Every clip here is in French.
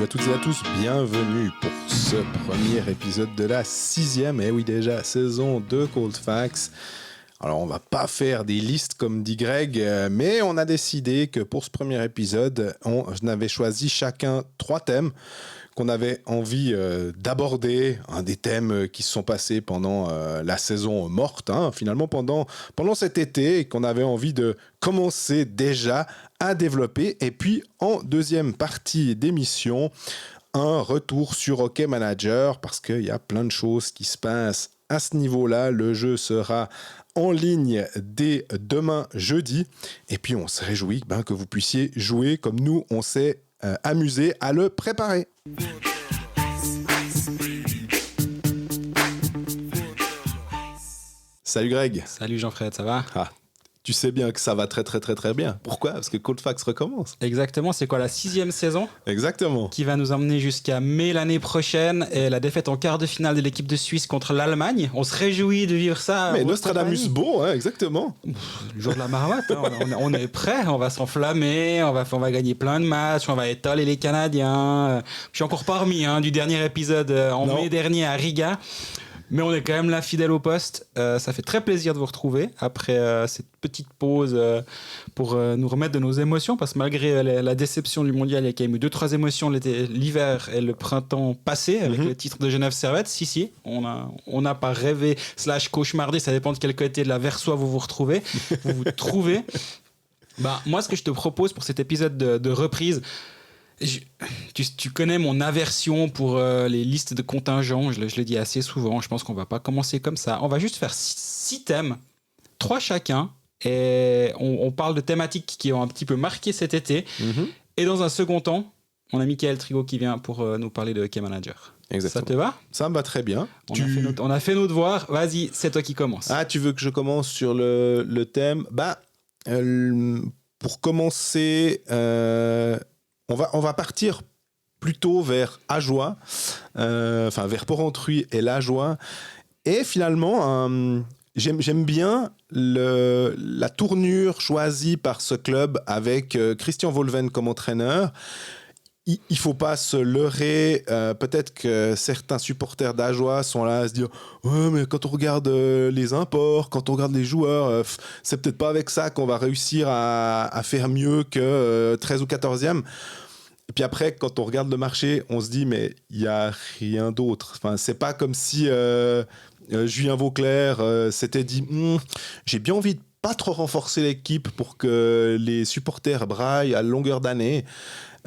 à toutes et à tous, bienvenue pour ce premier épisode de la 6e, et oui déjà, saison de Cold Facts. Alors on va pas faire des listes comme dit Greg, mais on a décidé que pour ce premier épisode, on avait choisi chacun 3 thèmes qu'on avait envie d'aborder, des thèmes qui se sont passés pendant la saison morte, finalement pendant cet été, et qu'on avait envie de commencer déjà à développer. Et puis en deuxième partie d'émission, un retour sur Hockey Manager, parce qu'il y a plein de choses qui se passent à ce niveau-là. Le jeu sera en ligne dès demain jeudi, et puis on se réjouit que vous puissiez jouer comme nous, on s'est amusé à le préparer. Salut Greg. Salut Jean-Fred, ça va ? Tu sais bien que ça va très très très très bien. Pourquoi ? Parce que Cold Facts recommence. Exactement, c'est quoi la 6e saison ? Exactement. Qui va nous emmener jusqu'à mai l'année prochaine, et la défaite en quart de finale de l'équipe de Suisse contre l'Allemagne. On se réjouit de vivre ça. Mais Nostradamus beau, exactement. Le jour de la marmotte, on est prêt, on va s'enflammer, on va gagner plein de matchs, on va étaler les Canadiens. Je suis encore pas remis du dernier épisode en mai dernier à Riga. Mais on est quand même là, fidèle au poste. Ça fait très plaisir de vous retrouver après cette petite pause pour nous remettre de nos émotions. Parce que malgré la déception du mondial, il y a quand même eu 2-3 émotions l'hiver et le printemps passé avec le titre de Genève Servette. Si, on n'a pas rêvé / cauchemardé. Ça dépend de quel côté de la Versoix vous retrouvez. Vous trouvez. Moi, ce que je te propose pour cet épisode de reprise... Tu connais mon aversion pour les listes de contingents, je le dis assez souvent, je pense qu'on va pas commencer comme ça. On va juste faire 6 thèmes, 3 chacun, et on parle de thématiques qui ont un petit peu marqué cet été. Et dans un second temps, on a Michael Trigo qui vient pour nous parler de Hockey Manager. Exactement. Ça te va ? Ça me va très bien. On a fait nos devoirs, vas-y, c'est toi qui commence. Tu veux que je commence sur le thème ? Pour commencer... On va partir plutôt vers Ajoie, vers Porrentruy et l'Ajoie. Et finalement, j'aime bien la tournure choisie par ce club avec Christian Volven comme entraîneur. Il ne faut pas se leurrer. Peut-être que certains supporters d'Ajoie sont là à se dire « Ouais, mais quand on regarde les imports, quand on regarde les joueurs, c'est peut-être pas avec ça qu'on va réussir à faire mieux que 13 ou 14e. » Et puis après, quand on regarde le marché, on se dit « Mais il n'y a rien d'autre. » Enfin, c'est pas comme si Julien Vauclair s'était dit « J'ai bien envie de pas trop renforcer l'équipe pour que les supporters braillent à longueur d'année. »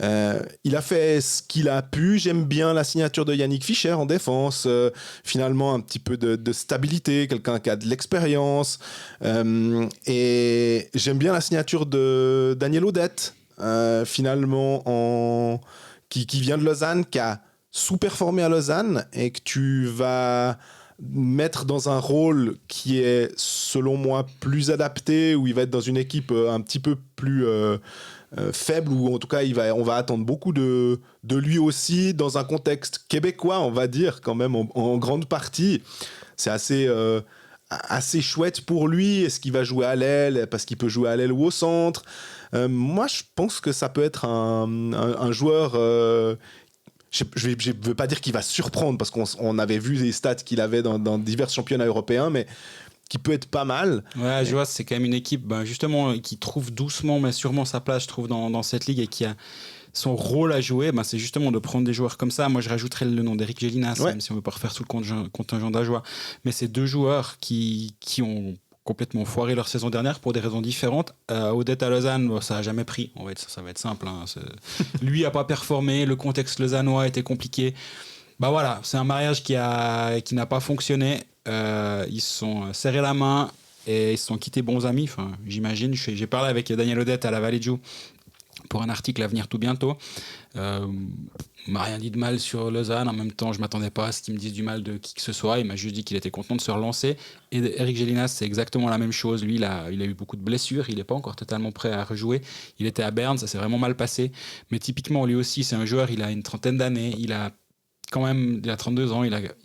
Il a fait ce qu'il a pu. J'aime bien la signature de Yannick Fischer en défense. Finalement, un petit peu de stabilité, quelqu'un qui a de l'expérience. Et j'aime bien la signature de Daniel Audette, finalement, qui vient de Lausanne, qui a sous-performé à Lausanne et que tu vas mettre dans un rôle qui est, selon moi, plus adapté, où il va être dans une équipe un petit peu plus... faible, ou en tout cas on va attendre beaucoup de lui aussi dans un contexte québécois, on va dire, quand même en grande partie. C'est assez chouette pour lui. Est-ce qu'il va jouer à l'aile parce qu'il peut jouer à l'aile ou au centre? Moi je pense que ça peut être un joueur je ne veux pas dire qu'il va surprendre, parce qu'on avait vu les stats qu'il avait dans divers championnats européens, mais qui peut être pas mal. Ouais, je vois, c'est quand même une équipe justement qui trouve doucement mais sûrement sa place, je trouve, dans cette ligue, et qui a son rôle à jouer. C'est justement de prendre des joueurs comme ça. Moi, je rajouterais le nom d'Éric Gélinas, même si on ne veut pas refaire tout le contingent d'Ajoie. Mais c'est 2 joueurs qui ont complètement foiré leur saison dernière pour des raisons différentes. Odette à Lausanne, ça n'a jamais pris. Ça va être simple. Lui n'a pas performé, le contexte lausannois était compliqué. Voilà, c'est un mariage qui n'a pas fonctionné. Ils se sont serrés la main et ils se sont quittés bons amis. J'imagine. J'ai parlé avec Daniel Audette à la Vallée de Joux pour un article à venir tout bientôt. Il m'a rien dit de mal sur Lausanne. En même temps, je m'attendais pas à ce qu'il me dise du mal de qui que ce soit. Il m'a juste dit qu'il était content de se relancer. Et Éric Gélinas, c'est exactement la même chose. Lui, il a eu beaucoup de blessures. Il n'est pas encore totalement prêt à rejouer. Il était à Berne, ça s'est vraiment mal passé. Mais typiquement, lui aussi, c'est un joueur, il a une trentaine d'années. Il a 32 ans.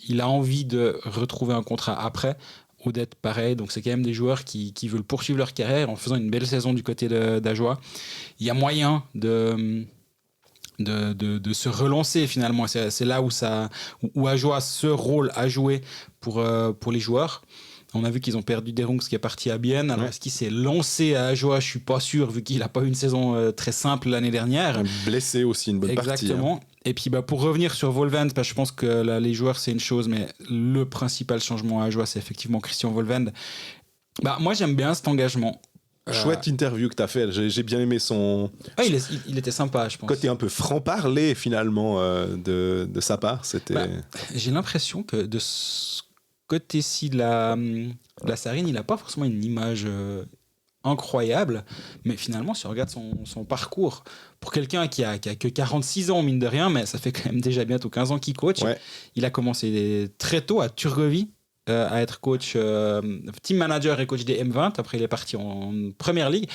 Il a envie de retrouver un contrat après. Odette, pareil. Donc, c'est quand même des joueurs qui veulent poursuivre leur carrière en faisant une belle saison du côté d'Ajoie. Il y a moyen de se relancer finalement. C'est là où Ajoie ce rôle à jouer pour les joueurs. On a vu qu'ils ont perdu Derungs qui est parti à Bienne. Alors, est-ce qu'il s'est lancé à Ajoie? Je suis pas sûr, vu qu'il n'a pas eu une saison très simple l'année dernière. Blessé aussi une bonne partie. Exactement. Et puis, pour revenir sur Volvend, je pense que là, les joueurs, c'est une chose, mais le principal changement à Ajoie, c'est effectivement Christian Volvend. Moi, j'aime bien cet engagement. Chouette interview que tu as fait. J'ai bien aimé son. Il était sympa, je pense. Côté un peu franc-parler, finalement, de sa part. C'était... j'ai l'impression que de ce côté-ci de la Sarine, il n'a pas forcément une image incroyable, mais finalement, si on regarde son parcours, pour quelqu'un qui a que 46 ans, mine de rien, mais ça fait quand même déjà bientôt 15 ans qu'il coach, il a commencé très tôt à Turgovie, à être coach, team manager et coach des M20. Après, il est parti en première ligue.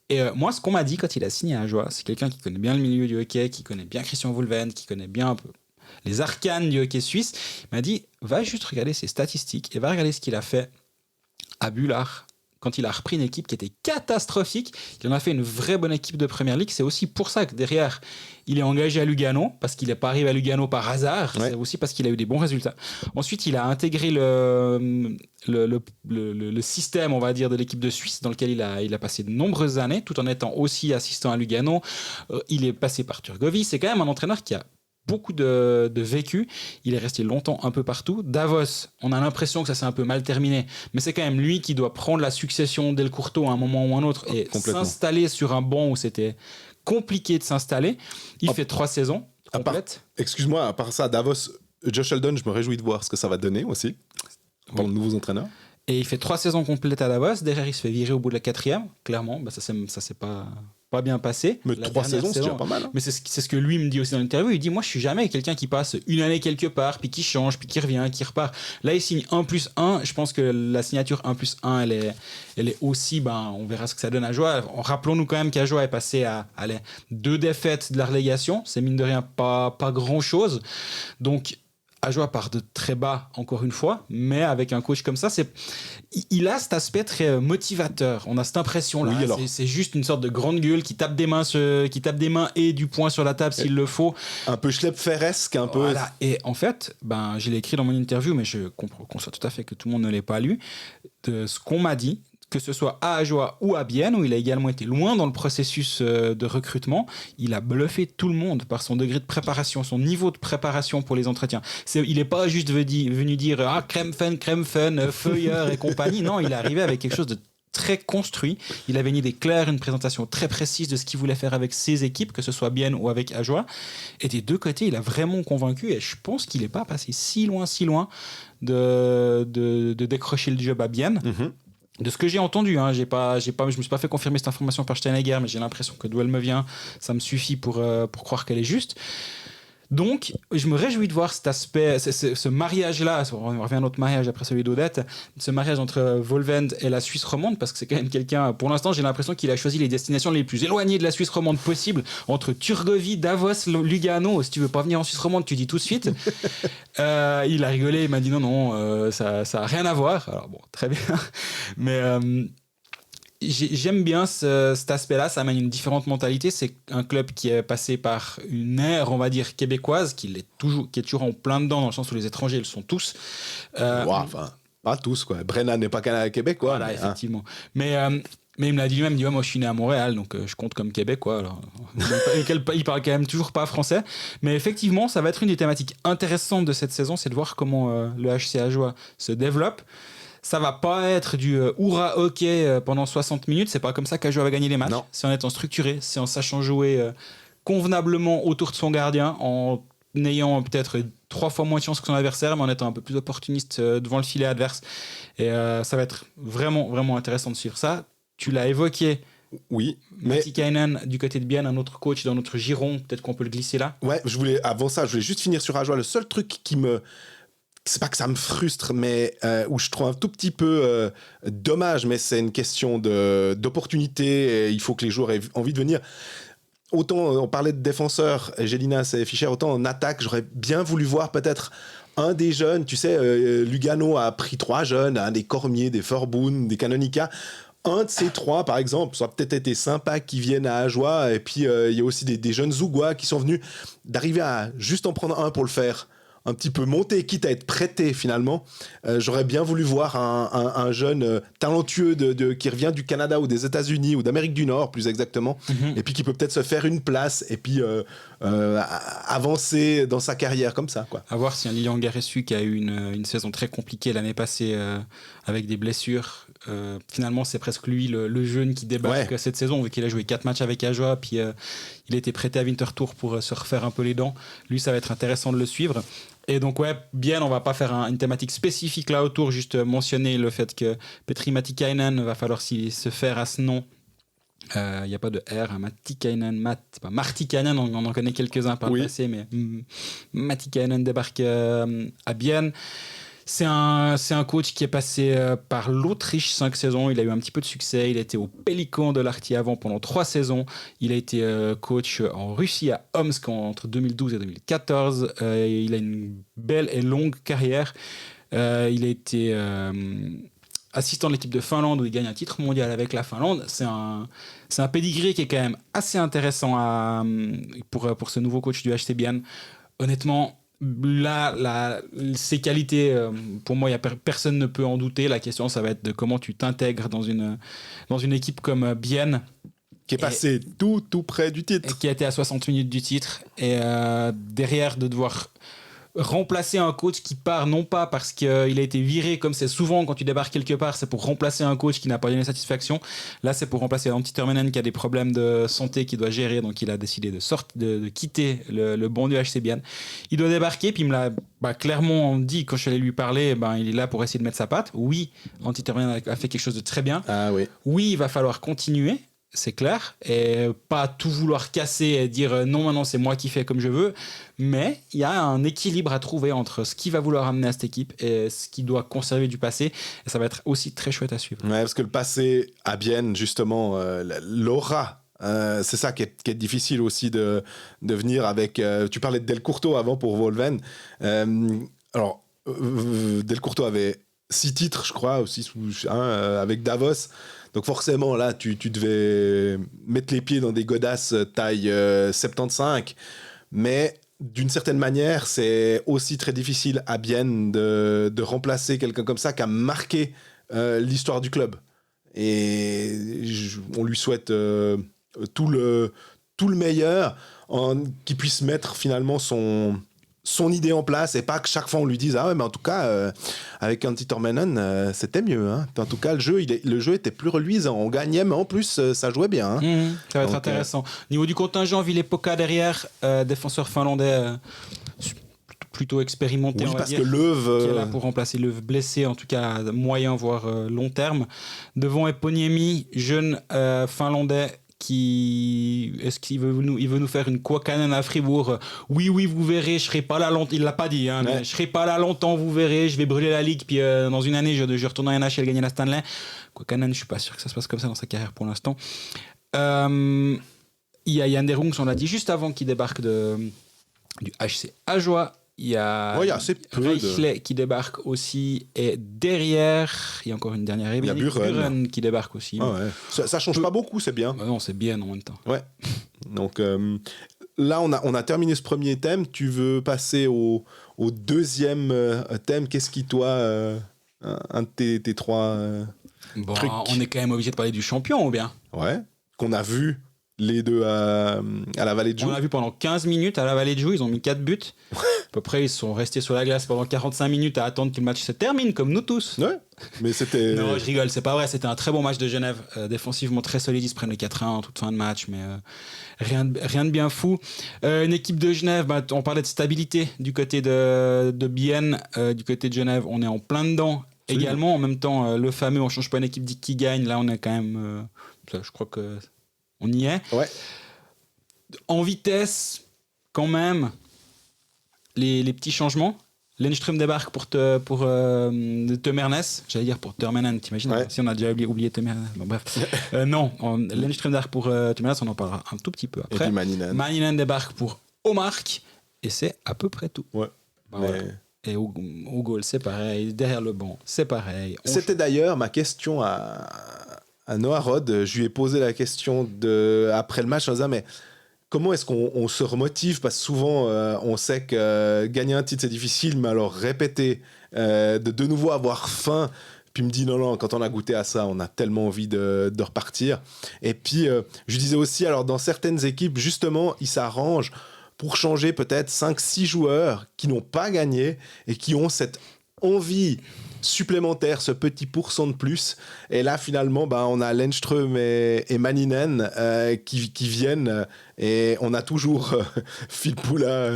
Et moi, ce qu'on m'a dit quand il a signé à Ajoie, c'est quelqu'un qui connaît bien le milieu du hockey, qui connaît bien Christian Volvend, qui connaît bien un peu les arcanes du hockey suisse. Il m'a dit, va juste regarder ses statistiques et va regarder ce qu'il a fait à Bullard quand il a repris une équipe qui était catastrophique. Il en a fait une vraie bonne équipe de première ligue. C'est aussi pour ça que derrière, il est engagé à Lugano, parce qu'il n'est pas arrivé à Lugano par hasard. C'est aussi parce qu'il a eu des bons résultats. Ensuite, il a intégré le système, on va dire, de l'équipe de Suisse, dans lequel il a passé de nombreuses années, tout en étant aussi assistant à Lugano. Il est passé par Turgovie. C'est quand même un entraîneur qui a beaucoup de vécu. Il est resté longtemps un peu partout. Davos, on a l'impression que ça s'est un peu mal terminé, mais c'est quand même lui qui doit prendre la succession d'El Courteau à un moment ou un autre et s'installer sur un banc où c'était compliqué de s'installer. Il fait 3 saisons complètes. Excuse-moi, à part ça, Davos, Josh Sheldon, je me réjouis de voir ce que ça va donner aussi pour le nouveau entraîneur. Et il fait 3 saisons complètes à Davos. Derrière, il se fait virer au bout de la 4e. Clairement, ça s'est pas bien passé. Mais 3 saisons, c'est déjà pas mal. Hein. Mais c'est ce que lui me dit aussi dans l'interview. Il dit, moi, je suis jamais quelqu'un qui passe une année quelque part, puis qui change, puis qui revient, qui repart. Là, il signe 1+1. Je pense que la signature 1+1, elle est aussi, on verra ce que ça donne à Ajoie. Rappelons-nous quand même qu'Ajoie est passé à 2 défaites de la relégation. C'est mine de rien pas grand-chose. Donc, Ajoie part de très bas, encore une fois, mais avec un coach comme ça, il a cet aspect très motivateur. On a cette impression-là. Oui, c'est juste une sorte de grande gueule qui tape des mains et du poing sur la table s'il le faut. Un peu Schleppferesque, un peu. Voilà. Et en fait, je l'ai écrit dans mon interview, mais je conçois tout à fait que tout le monde ne l'ait pas lu. De ce qu'on m'a dit, que ce soit à Ajoie ou à Bienne, où il a également été loin dans le processus de recrutement, il a bluffé tout le monde par son degré de préparation, son niveau de préparation pour les entretiens. Il n'est pas juste venu dire crème fun, feuilleur et compagnie. Non, il est arrivé avec quelque chose de très construit. Il avait une idée claire, une présentation très précise de ce qu'il voulait faire avec ses équipes, que ce soit Bienne ou avec Ajoie. Et des deux côtés, il a vraiment convaincu, et je pense qu'il n'est pas passé si loin de décrocher le job à Bienne. Mm-hmm. De ce que j'ai entendu, je me suis pas fait confirmer cette information par Steinegger, mais j'ai l'impression que d'où elle me vient, ça me suffit pour croire qu'elle est juste. Donc, je me réjouis de voir cet aspect, ce mariage-là, on revient à notre mariage après celui d'Odette, ce mariage entre Volvend et la Suisse romande, parce que c'est quand même quelqu'un, pour l'instant, j'ai l'impression qu'il a choisi les destinations les plus éloignées de la Suisse romande possible, entre Turgovie, Davos, Lugano. Si tu veux pas venir en Suisse romande, tu dis tout de suite. Il a rigolé, il m'a dit non, ça a rien à voir. Alors bon, très bien. Mais j'aime bien cet aspect-là, ça amène une différente mentalité. C'est un club qui est passé par une ère, on va dire, québécoise, qui est toujours en plein dedans, dans le sens où les étrangers le sont tous. Pas tous, quoi. Brennan n'est pas québécois. Voilà, effectivement. Mais il me l'a dit lui-même, moi je suis né à Montréal, donc je compte comme québécois. Alors. Il parle quand même toujours pas français. Mais effectivement, ça va être une des thématiques intéressantes de cette saison, c'est de voir comment le HC Ajoie se développe. Ça va pas être du hurrah hockey pendant 60 minutes. C'est pas comme ça qu'Ajoie va gagner les matchs. Non. C'est en étant structuré, c'est en sachant jouer convenablement autour de son gardien, en ayant peut-être 3 fois moins de chance que son adversaire, mais en étant un peu plus opportuniste devant le filet adverse. Et ça va être vraiment, vraiment intéressant de suivre ça. Tu l'as évoqué. Oui, Matti Kainen du côté de Bienne, un autre coach dans notre giron. Peut-être qu'on peut le glisser là. Ouais, avant ça, je voulais juste finir sur Ajoie. Le seul truc c'est pas que ça me frustre, mais où je trouve un tout petit peu dommage, mais c'est une question d'opportunité. Et il faut que les joueurs aient envie de venir. Autant on parlait de défenseurs, Gélinas et Fischer, autant en attaque, j'aurais bien voulu voir peut-être un des jeunes. Tu sais, Lugano a pris 3 jeunes, des Cormier, des Forboun, des Canonica. un de ces trois, par exemple, ça a peut-être été sympa qu'ils viennent à Ajoie, et puis il y a aussi des jeunes Zougois qui sont venus, d'arriver à juste en prendre un pour le faire un petit peu monter, quitte à être prêté finalement. J'aurais bien voulu voir un jeune talentueux qui revient du Canada ou des États-Unis ou d'Amérique du Nord plus exactement, et puis qui peut peut-être se faire une place et puis avancer dans sa carrière comme ça, quoi. À voir si un Lilian Garessu qui a eu une saison très compliquée l'année passée avec des blessures, finalement c'est presque lui le jeune qui débarque cette saison, vu qu'il a joué 4 matchs avec Ajoie, puis il a été prêté à Winterthur pour se refaire un peu les dents. Lui, ça va être intéressant de le suivre. Et donc bien, on va pas faire une thématique spécifique là autour, juste mentionner le fait que Petri Matikainen va falloir se faire à ce nom. Il n'y a pas de R, hein, Martikainen, on en connaît quelques-uns par le passé, mais Matikainen débarque à Bienne. C'est un coach qui est passé par l'Autriche 5 saisons. Il a eu un petit peu de succès. Il a été au Pélican de l'Arty avant pendant 3 saisons. Il a été coach en Russie à Omsk entre 2012 et 2014. Il a une belle et longue carrière. Il a été assistant de l'équipe de Finlande où il gagne un titre mondial avec la Finlande. C'est un pedigree qui est quand même assez intéressant pour ce nouveau coach du HC Bienne. Honnêtement, là, ses qualités, pour moi, personne ne peut en douter. La question, ça va être de comment tu t'intègres dans une équipe comme Bienne. Qui est passé tout près du titre. Qui a été à 60 minutes du titre. Et derrière, de devoir remplacer un coach qui part, non pas parce qu'il a été viré, comme c'est souvent quand tu débarques quelque part, c'est pour remplacer un coach qui n'a pas donné satisfaction. Là, c'est pour remplacer Antti Termenen qui a des problèmes de santé qu'il doit gérer, donc il a décidé de quitter le banc du HC Bienne. Il doit débarquer, puis il me l'a clairement dit quand je suis allé lui parler, il est là pour essayer de mettre sa patte. Oui, Antti Termenen a fait quelque chose de très bien. Ah oui. Oui, il va falloir continuer. C'est clair, et pas tout vouloir casser et dire non, maintenant c'est moi qui fais comme je veux, mais il y a un équilibre à trouver entre ce qu'il va vouloir amener à cette équipe et ce qu'il doit conserver du passé, et ça va être aussi très chouette à suivre. Ouais, parce que le passé à Bienne, justement, l'aura, c'est ça qui est difficile aussi de venir avec... tu parlais de Del Curto avant pour Wolven. Alors, Del Curto avait 6 titres, je crois, ou 6 ou 1 avec Davos. Donc forcément, là, tu devais mettre les pieds dans des godasses taille 75. Mais d'une certaine manière, c'est aussi très difficile à Bienne de remplacer quelqu'un comme ça qui a marqué l'histoire du club. Et on lui souhaite tout le meilleur, qu'il puisse mettre finalement son idée en place, et pas que chaque fois on lui dise ah ouais, mais en tout cas avec Antti Termenen c'était mieux, hein. En tout cas le jeu était plus reluisant, on gagnait mais en plus ça jouait bien, hein. Ça va être intéressant. Niveau du contingent, Ville-Poka derrière, défenseur finlandais plutôt expérimenté, oui, on va parce dire, que Löw qui est là pour remplacer Löw blessé, en tout cas moyen voire long terme. Devant Eponiemi, jeune finlandais est-ce qu'il veut nous faire une Kuokkanen à Fribourg? Oui, vous verrez, je serai pas là longtemps. Il l'a pas dit, hein, mais je serai pas là longtemps, vous verrez. Je vais brûler la ligue, puis dans une année, je retourne en NHL gagner la Stanley. Kuokkanen, je suis pas sûr que ça se passe comme ça dans sa carrière pour l'instant. Il y a Yann Derungs, on l'a dit juste avant, qui débarque du HC Ajoie. Il y a Reichle qui débarque aussi, et derrière il y a encore une dernière, il y a Buren qui débarque aussi. Ah ouais. Ça change pas beaucoup, c'est bien. Non, c'est bien en même temps. Ouais. Donc là on a terminé ce premier thème. Tu veux passer au deuxième thème? Qu'est-ce qui toi un de tes trois trucs? On est quand même obligé de parler du champion, ou bien? Ouais, qu'on a vu les deux à la Vallée de Joux. On l'a vu pendant 15 minutes à la Vallée de Joux, ils ont mis 4 buts. À peu près, ils sont restés sur la glace pendant 45 minutes à attendre que le match se termine, comme nous tous. Ouais, mais c'était... Non, je rigole, c'est pas vrai. C'était un très bon match de Genève. Défensivement très solide, ils se prennent le 4-1 en toute fin de match, mais rien de bien fou. Une équipe de Genève, on parlait de stabilité du côté de Bienne. Du côté de Genève, on est en plein dedans. Absolument. Également, en même temps, le fameux, on change pas une équipe qui gagne. Là, on est quand même... je crois que on y est. Ouais. En vitesse, quand même... Les petits changements. Lindström débarque pour Temernes. J'allais dire pour Termenen, t'imagines? Ouais. Si on a déjà oublié Temernes. Bon, bref. Non, Lindström débarque pour Temernes, on en parlera un tout petit peu après. Et Maninen. Maninen débarque pour Omark, et c'est à peu près tout. Ouais. Voilà. Et au goal, c'est pareil. Derrière le banc, c'est pareil. C'était d'ailleurs ma question à Noah Rod. Je lui ai posé la question après le match en disant mais comment est-ce qu'on se remotive? Parce que souvent, on sait que gagner un titre, c'est difficile, mais alors répéter, de nouveau avoir faim. Puis il me dit non, quand on a goûté à ça, on a tellement envie de repartir. Et puis, je disais aussi, alors dans certaines équipes, justement, ils s'arrangent pour changer peut-être 5-6 joueurs qui n'ont pas gagné et qui ont cette envie supplémentaire, ce petit pourcent de plus. Et là, finalement, on a Lennström et Manninen qui viennent. Et on a toujours Filppula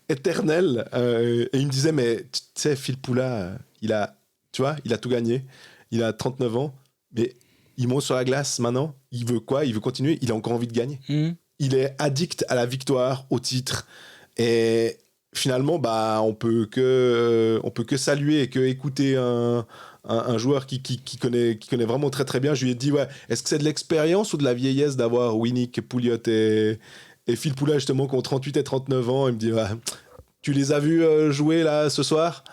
éternel. Et il me disait, mais tu sais, Filppula, il a tout gagné. Il a 39 ans. Mais il monte sur la glace maintenant. Il veut quoi? Il veut continuer. Il a encore envie de gagner. Il est addict à la victoire, au titre. Et finalement, on peut que saluer et que écouter un joueur qui connaît vraiment très très bien. Je lui ai dit, est-ce que c'est de l'expérience ou de la vieillesse d'avoir Winnick, Pouliot et Filppula justement qui ont 38 et 39 ans? Il me dit, tu les as vus jouer là ce soir?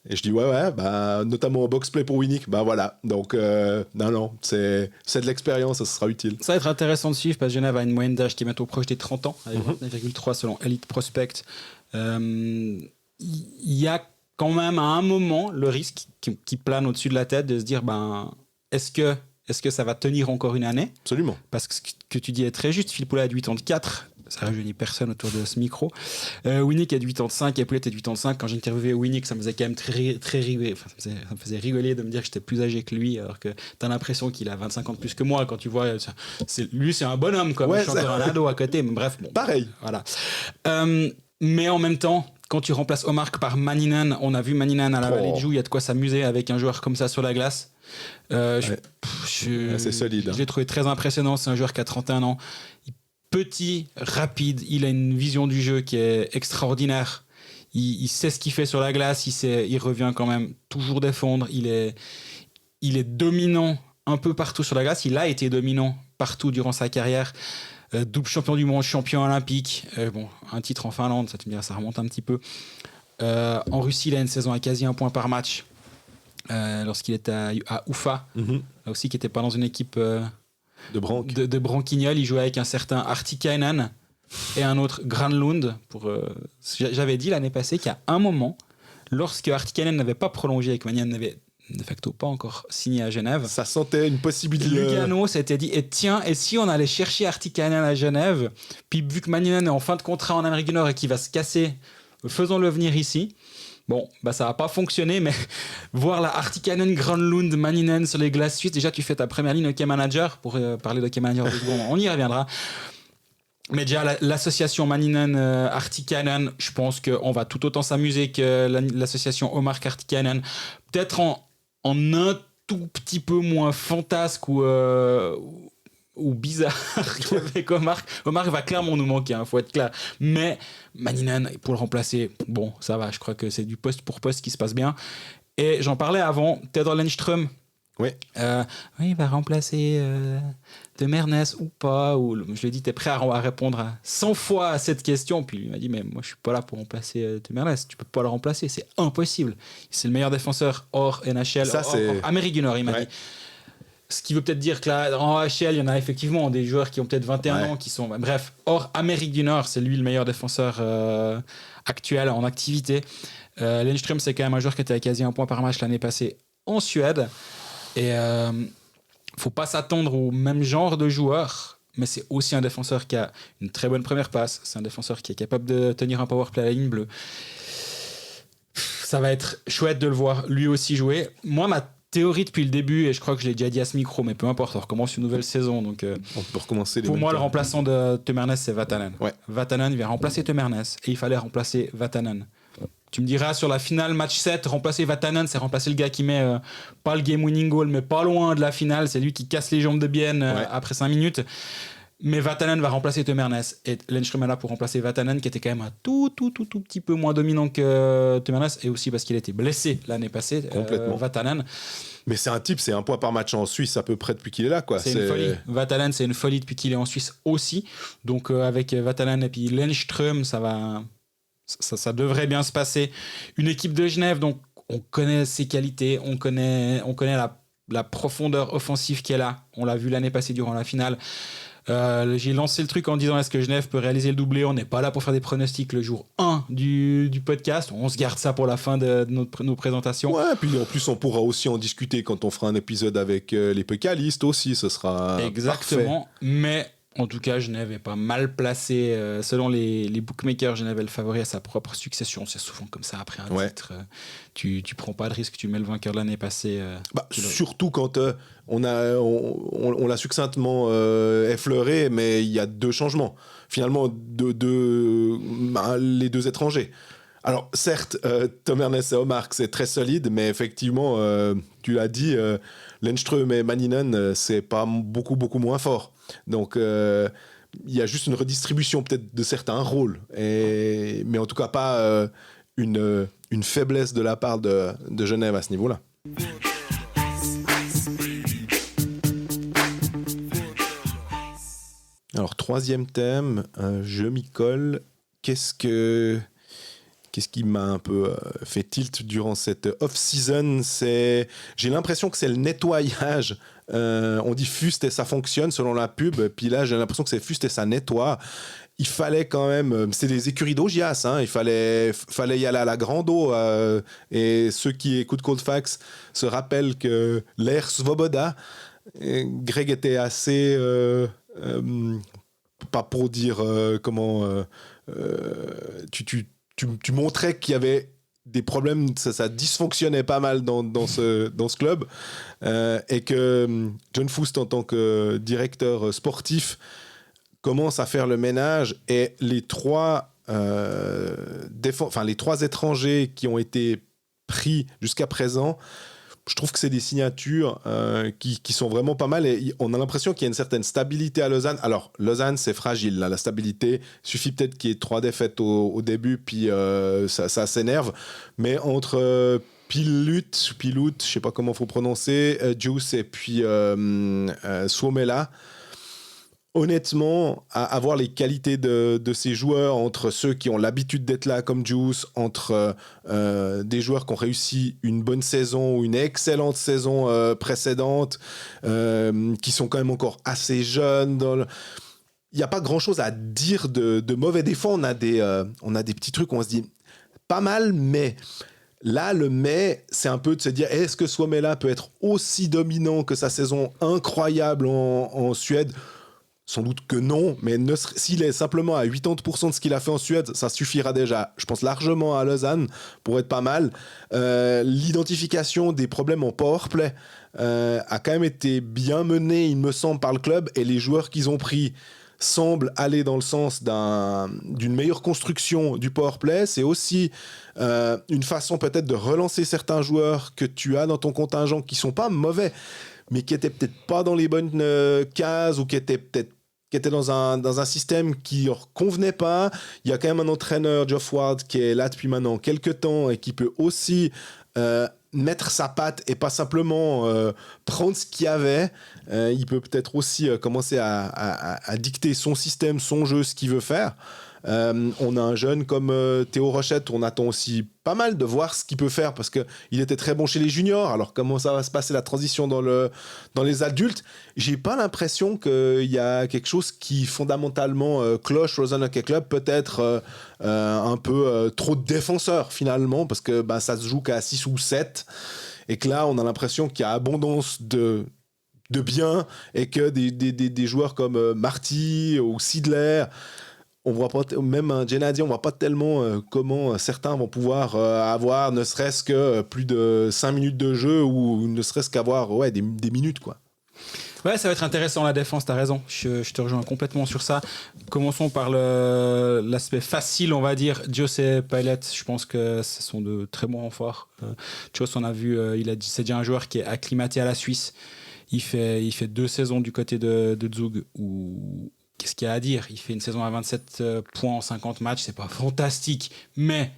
Et je dis notamment au box-play pour Winnick, voilà. Donc, non, c'est de l'expérience, ça sera utile. Ça va être intéressant de suivre parce que Genève a une moyenne d'âge qui est bientôt proche des 30 ans, avec 29,3 selon Elite Prospect. Il y a quand même à un moment le risque qui plane au-dessus de la tête de se dire, est-ce que ça va tenir encore une année? Absolument. Parce que ce que tu dis est très juste, Filppula a 84. Ça rajeunit personne autour de ce micro. Winnick est de 85 et Pouliot est de 85. Quand j'ai interviewé Winnick, ça me faisait quand même très rigoler. Enfin, ça me faisait rigoler de me dire que j'étais plus âgé que lui, alors que t'as l'impression qu'il a 25 ans de plus que moi. Quand tu vois, lui, c'est un bonhomme, quoi. Je suis encore un ado à côté, mais bref. Bon, pareil. Voilà. Mais en même temps, quand tu remplaces Omark par Manninen, on a vu Manninen à la Vallée de Joux, il y a de quoi s'amuser avec un joueur comme ça sur la glace. C'est solide. Je l'ai trouvé très impressionnant. C'est un joueur qui a 31 ans. Petit, rapide, il a une vision du jeu qui est extraordinaire. Il sait ce qu'il fait sur la glace, il revient quand même toujours défendre. Il est dominant un peu partout sur la glace. Il a été dominant partout durant sa carrière. Double champion du monde, champion olympique. Un titre en Finlande, ça, tu me diras, ça remonte un petit peu. En Russie, il a une saison à quasi 1 point par match. Lorsqu'il était à Ufa, là aussi, qui n'était pas dans une équipe... de Branquignol, il jouait avec un certain Artikainen et un autre Granlund. J'avais dit l'année passée qu'à un moment, lorsque Artikainen n'avait pas prolongé et que Manninen n'avait de facto pas encore signé à Genève, ça sentait une possibilité. Lugano s'était dit, et si on allait chercher Artikainen à Genève, puis vu que Manninen est en fin de contrat en Amérique du Nord et qu'il va se casser, faisons-le venir ici. Bon, ça va pas fonctionner, mais voir la Artikainen, Granlund, Manninen sur les glaces suisses, déjà tu fais ta première ligne hockey manager, pour parler d'hockey manager de secondes, on y reviendra. Mais déjà l'association Manninen-Artikainen, je pense qu'on va tout autant s'amuser que l'association Omark-Artikainen, peut-être en un tout petit peu moins fantasque ou bizarre qu'avec Omark. Omark va clairement nous manquer, faut être clair. Mais Manninen, pour le remplacer, ça va, je crois que c'est du poste pour poste qui se passe bien. Et j'en parlais avant, Theodor Lennström. Oui. Il va remplacer de Mernes ou pas. Je lui ai dit, t'es prêt à répondre 100 fois à cette question. Puis il m'a dit, mais moi je suis pas là pour remplacer de Mernes. Tu peux pas le remplacer, c'est impossible. C'est le meilleur défenseur hors NHL, hors Amérique du Nord, il m'a dit. Ce qui veut peut-être dire que là, en AHL, il y en a effectivement des joueurs qui ont peut-être 21 ans, qui sont... Bref, hors Amérique du Nord, c'est lui le meilleur défenseur actuel en activité. Lennström, c'est quand même un joueur qui était à quasi 1 point par match l'année passée en Suède. Et faut pas s'attendre au même genre de joueur, mais c'est aussi un défenseur qui a une très bonne première passe. C'est un défenseur qui est capable de tenir un powerplay à la ligne bleue. Ça va être chouette de le voir lui aussi jouer. Moi, ma théorie depuis le début, et je crois que je l'ai déjà dit à ce micro, mais peu importe, on recommence une nouvelle saison. Donc, on peut recommencer. Pour moi, le remplaçant de Temernes, c'est Vatanen. Ouais. Vatanen vient remplacer Temernes, et il fallait remplacer Vatanen. Tu me diras, sur la finale match 7, remplacer Vatanen, c'est remplacer le gars qui met pas le game winning goal, mais pas loin de la finale. C'est lui qui casse les jambes de Bienne après 5 minutes. Mais Vatanen va remplacer Temernes. Et Lennström est là pour remplacer Vatanen, qui était quand même un tout petit peu moins dominant que Temernes, et aussi parce qu'il était blessé l'année passée. Complètement. Vatanen. Mais c'est un type, c'est 1 point par match en Suisse à peu près depuis qu'il est là, quoi. C'est une folie. Vatanen, c'est une folie depuis qu'il est en Suisse aussi. Donc avec Vatanen et puis Lennström, ça devrait bien se passer. Une équipe de Genève, donc on connaît ses qualités, on connaît la profondeur offensive qu'elle a. On l'a vu l'année passée durant la finale. J'ai lancé le truc en disant est-ce que Genève peut réaliser le doublé. On n'est pas là pour faire des pronostics le jour 1 du podcast. On se garde ça pour la fin de nos présentations. Ouais, puis en plus on pourra aussi en discuter quand on fera un épisode avec les pécalistes aussi, ce sera exactement, parfait. Mais en tout cas Genève est pas mal placé selon les bookmakers. Genève est le favori à sa propre succession. C'est souvent comme ça après un titre. Tu prends pas de risque, tu mets le vainqueur de l'année passée. Surtout quand on l'a succinctement effleuré, mais il y a 2 changements. Finalement, les 2 étrangers. Alors, certes, Tom Ernest et Omar, c'est très solide, mais effectivement, tu l'as dit, Lennström et Maninen, c'est pas beaucoup moins fort. Donc, il y a juste une redistribution peut-être de certains rôles, mais en tout cas pas une faiblesse de la part de Genève à ce niveau-là. Alors, 3e thème, je m'y colle. Qu'est-ce qui m'a un peu fait tilt durant cette off-season, j'ai l'impression que c'est le nettoyage. On dit fuste et ça fonctionne selon la pub, puis là j'ai l'impression que c'est fuste et ça nettoie. Il fallait quand même, c'est des écuries d'Augias, il fallait y aller à la grande eau. Et ceux qui écoutent Cold Facts se rappellent que l'ère Svoboda, Greg était assez... pas pour dire comment... Tu montrais qu'il y avait des problèmes, ça dysfonctionnait pas mal dans ce club, et que John Foust, en tant que directeur sportif, commence à faire le ménage, et les 3 étrangers qui ont été pris jusqu'à présent, je trouve que c'est des signatures qui sont vraiment pas mal, et on a l'impression qu'il y a une certaine stabilité à Lausanne. Alors, Lausanne, c'est fragile, là, la stabilité. Il suffit peut-être qu'il y ait 3 défaites au début, puis ça s'énerve. Mais entre Pilut, je sais pas comment il faut prononcer, Juice et puis Suomela, honnêtement, à avoir les qualités de ces joueurs, entre ceux qui ont l'habitude d'être là comme Juice, entre des joueurs qui ont réussi une bonne saison ou une excellente saison précédente, qui sont quand même encore assez jeunes. Il n'y a pas grand-chose à dire de mauvais. Des fois, on a des petits trucs où on se dit pas mal, mais... Là, le mais, c'est un peu de se dire, est-ce que Suomela peut être aussi dominant que sa saison incroyable en Suède ? Sans doute que non, mais s'il est simplement à 80% de ce qu'il a fait en Suède, ça suffira déjà, je pense, largement à Lausanne pour être pas mal. L'identification des problèmes en powerplay a quand même été bien menée, il me semble, par le club, et les joueurs qu'ils ont pris semblent aller dans le sens d'une meilleure construction du powerplay. C'est aussi une façon peut-être de relancer certains joueurs que tu as dans ton contingent qui sont pas mauvais, mais qui étaient peut-être pas dans les bonnes cases, ou qui étaient dans un système qui leur convenait pas. Il y a quand même un entraîneur, Geoff Ward, qui est là depuis maintenant quelques temps et qui peut aussi mettre sa patte et pas simplement prendre ce qu'il y avait. Il peut peut-être aussi commencer à dicter son système, son jeu, ce qu'il veut faire. On a un jeune comme Théo Rochette, on attend aussi pas mal de voir ce qu'il peut faire, parce qu'il était très bon chez les juniors. Alors comment ça va se passer la transition dans les adultes? J'ai pas l'impression qu'il y a quelque chose qui fondamentalement cloche Lausanne Hockey Club, peut-être un peu trop de défenseurs finalement, parce que ça se joue qu'à 6 ou 7, et que là on a l'impression qu'il y a abondance de biens, et que des joueurs comme Marty ou Sidler, on voit pas même un Gennady, on voit pas tellement comment certains vont pouvoir avoir ne serait-ce que plus de 5 minutes de jeu, ou ne serait-ce qu'avoir des minutes, quoi. Ouais, ça va être intéressant la défense, t'as raison, je te rejoins complètement sur ça. Commençons par l'aspect facile, on va dire. Joss et Paylet, je pense que ce sont de très bons renforts. Joss, on a vu, c'est déjà un joueur qui est acclimaté à la Suisse. Il fait 2 saisons du côté de Zug, où... Qu'est-ce qu'il y a à dire? Il fait une saison à 27 points en 50 matchs, c'est pas fantastique, mais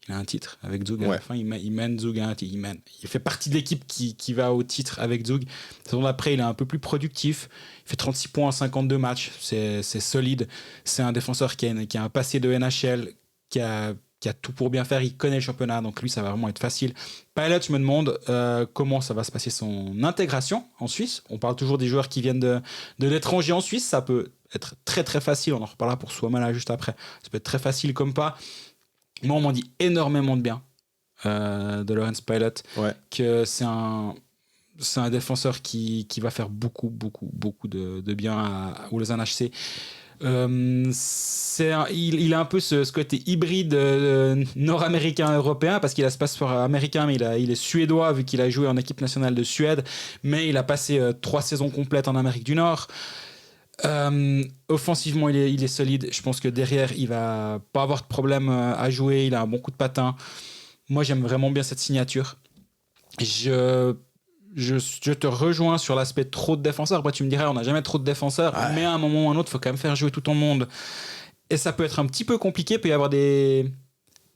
il a un titre avec Zug. À la fin, il mène Zug à un titre. Il fait partie de l'équipe qui va au titre avec Zug. La saison d'après, il est un peu plus productif. Il fait 36 points en 52 matchs, c'est solide. C'est un défenseur qui a un passé de NHL, qui a qui a tout pour bien faire, il connaît le championnat, donc lui, ça va vraiment être facile. Pilot, je me demande comment ça va se passer son intégration en Suisse. On parle toujours des joueurs qui viennent de l'étranger en Suisse, ça peut être très très facile, on en reparlera pour Suomela juste après. Ça peut être très facile comme pas. Moi, on m'en dit énormément de bien de Lawrence Pilot, que c'est un défenseur qui va faire beaucoup de bien au Lausanne HC. Il a un peu ce côté hybride nord-américain-européen, parce qu'il a ce passeport américain, mais il est suédois vu qu'il a joué en équipe nationale de Suède, mais il a passé 3 saisons complètes en Amérique du Nord. Offensivement, il est solide. Je pense que derrière, il va pas avoir de problème à jouer. Il a un bon coup de patin. Moi, j'aime vraiment bien cette signature. Je te rejoins sur l'aspect trop de défenseurs. Après, tu me dirais, on n'a jamais trop de défenseurs, mais à un moment ou à un autre, il faut quand même faire jouer tout ton monde. Et ça peut être un petit peu compliqué. Il peut y avoir des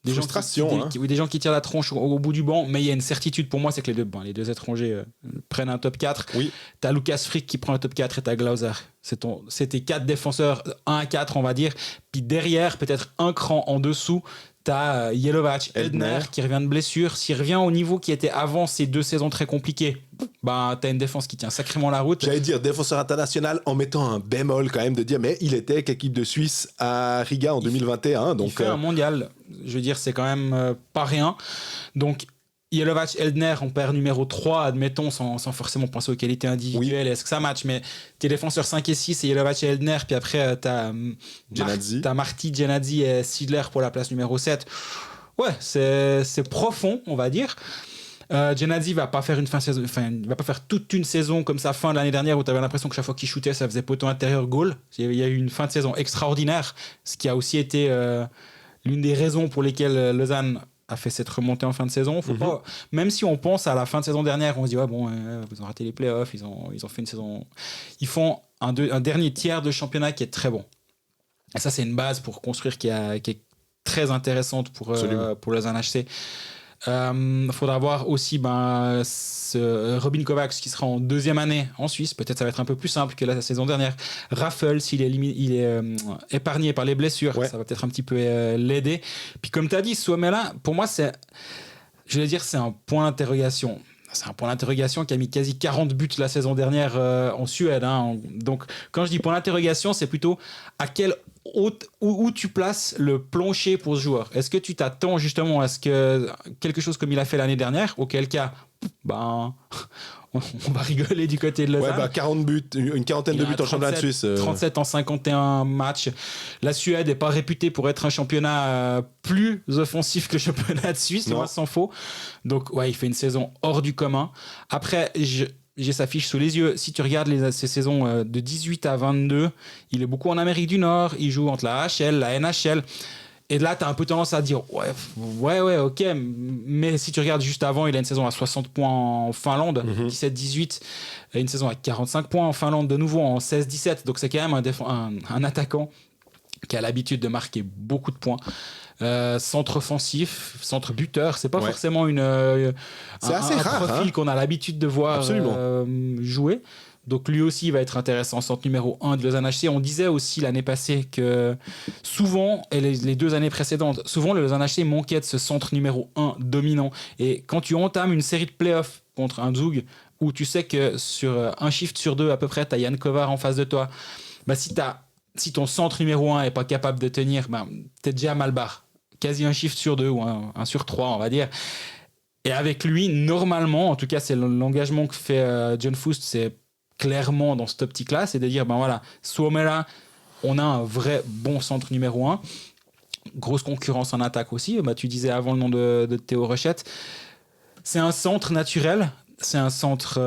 gens qui tirent la tronche au bout du banc, mais il y a une certitude pour moi, c'est que les deux étrangers prennent un top 4. Oui. T'as Lucas Frick qui prend le top 4 et t'as Glauser. C'est tes 4 défenseurs 1 à 4, on va dire. Puis derrière, peut-être un cran en dessous, t'as Jelovac, Eldner qui revient de blessure. S'il revient au niveau qui était avant ces 2 saisons très compliquées, t'as une défense qui tient sacrément la route. J'allais dire défenseur international en mettant un bémol quand même, de dire mais il était avec l'équipe de Suisse à Riga en 2021. Donc, il fait un mondial, je veux dire, c'est quand même pas rien. Donc Jelovac, Eldner, on perd numéro 3, admettons, sans forcément penser aux qualités individuelles, est-ce que ça match, mais tes défenseurs 5 et 6, c'est Jelovac et Eldner, puis après t'as Marty, Genadzi et Sidler pour la place numéro 7. Ouais, c'est profond, on va dire. Genadzi va pas faire il va pas faire toute une saison comme sa fin de l'année dernière où tu avais l'impression que chaque fois qu'il shootait, ça faisait poteau intérieur goal. Il y a eu une fin de saison extraordinaire, ce qui a aussi été l'une des raisons pour lesquelles Lausanne a fait cette remontée en fin de saison. Même si on pense à la fin de saison dernière, on se dit ils ont raté les playoffs, ils ont fait une saison. Ils font un dernier tiers de championnat qui est très bon. Et ça, c'est une base pour construire qui est très intéressante pour Lausanne HC. Faudra voir aussi ce Robin Kovacs qui sera en 2e année en Suisse. Peut-être ça va être un peu plus simple que la saison dernière. Raffles, s'il est épargné par les blessures, ça va peut-être un petit peu l'aider. Puis comme tu as dit, Suomela, pour moi, c'est un point d'interrogation. C'est un point d'interrogation qui a mis quasi 40 buts la saison dernière en Suède. Donc, quand je dis point d'interrogation, c'est plutôt à quel où tu places le plancher pour ce joueur. Est-ce que tu t'attends justement à ce que quelque chose comme il a fait l'année dernière, auquel cas, on va rigoler du côté de Lausanne. 40 buts, une quarantaine de buts en championnat de Suisse. 37 en 51 matchs. La Suède n'est pas réputée pour être un championnat plus offensif que le championnat de Suisse, loin s'en faut. Donc, il fait une saison hors du commun. Après, j'ai sa fiche sous les yeux. Si tu regardes ces saisons de 18 à 22, il est beaucoup en Amérique du Nord. Il joue entre la AHL, la NHL. Et là, tu as un peu tendance à dire ouais, ok. Mais si tu regardes juste avant, il a une saison à 60 points en Finlande, 17-18. Et une saison à 45 points en Finlande, de nouveau en 16-17. Donc, c'est quand même un attaquant qui a l'habitude de marquer beaucoup de points. Centre offensif, centre buteur, c'est pas forcément un profil qu'on a l'habitude de voir jouer. Donc lui aussi il va être intéressant, centre numéro 1 de Lausanne HC. On disait aussi l'année passée que souvent, et les 2 années précédentes, souvent le Lausanne HC manquait de ce centre numéro 1 dominant. Et quand tu entames une série de playoffs contre un Zug, où tu sais que sur un shift sur 2 à peu près, tu as Jan Kovar en face de toi, si ton centre numéro 1 est pas capable de tenir, t'es déjà mal barre. Quasi un shift sur 2 ou un sur 3, on va dire. Et avec lui, normalement, en tout cas, c'est l'engagement que fait John Foust, c'est clairement dans cette optique-là, c'est de dire, Suomela, on a un vrai bon centre numéro 1. Grosse concurrence en attaque aussi. Tu disais avant le nom de Théo Rochette. C'est un centre naturel. C'est un centre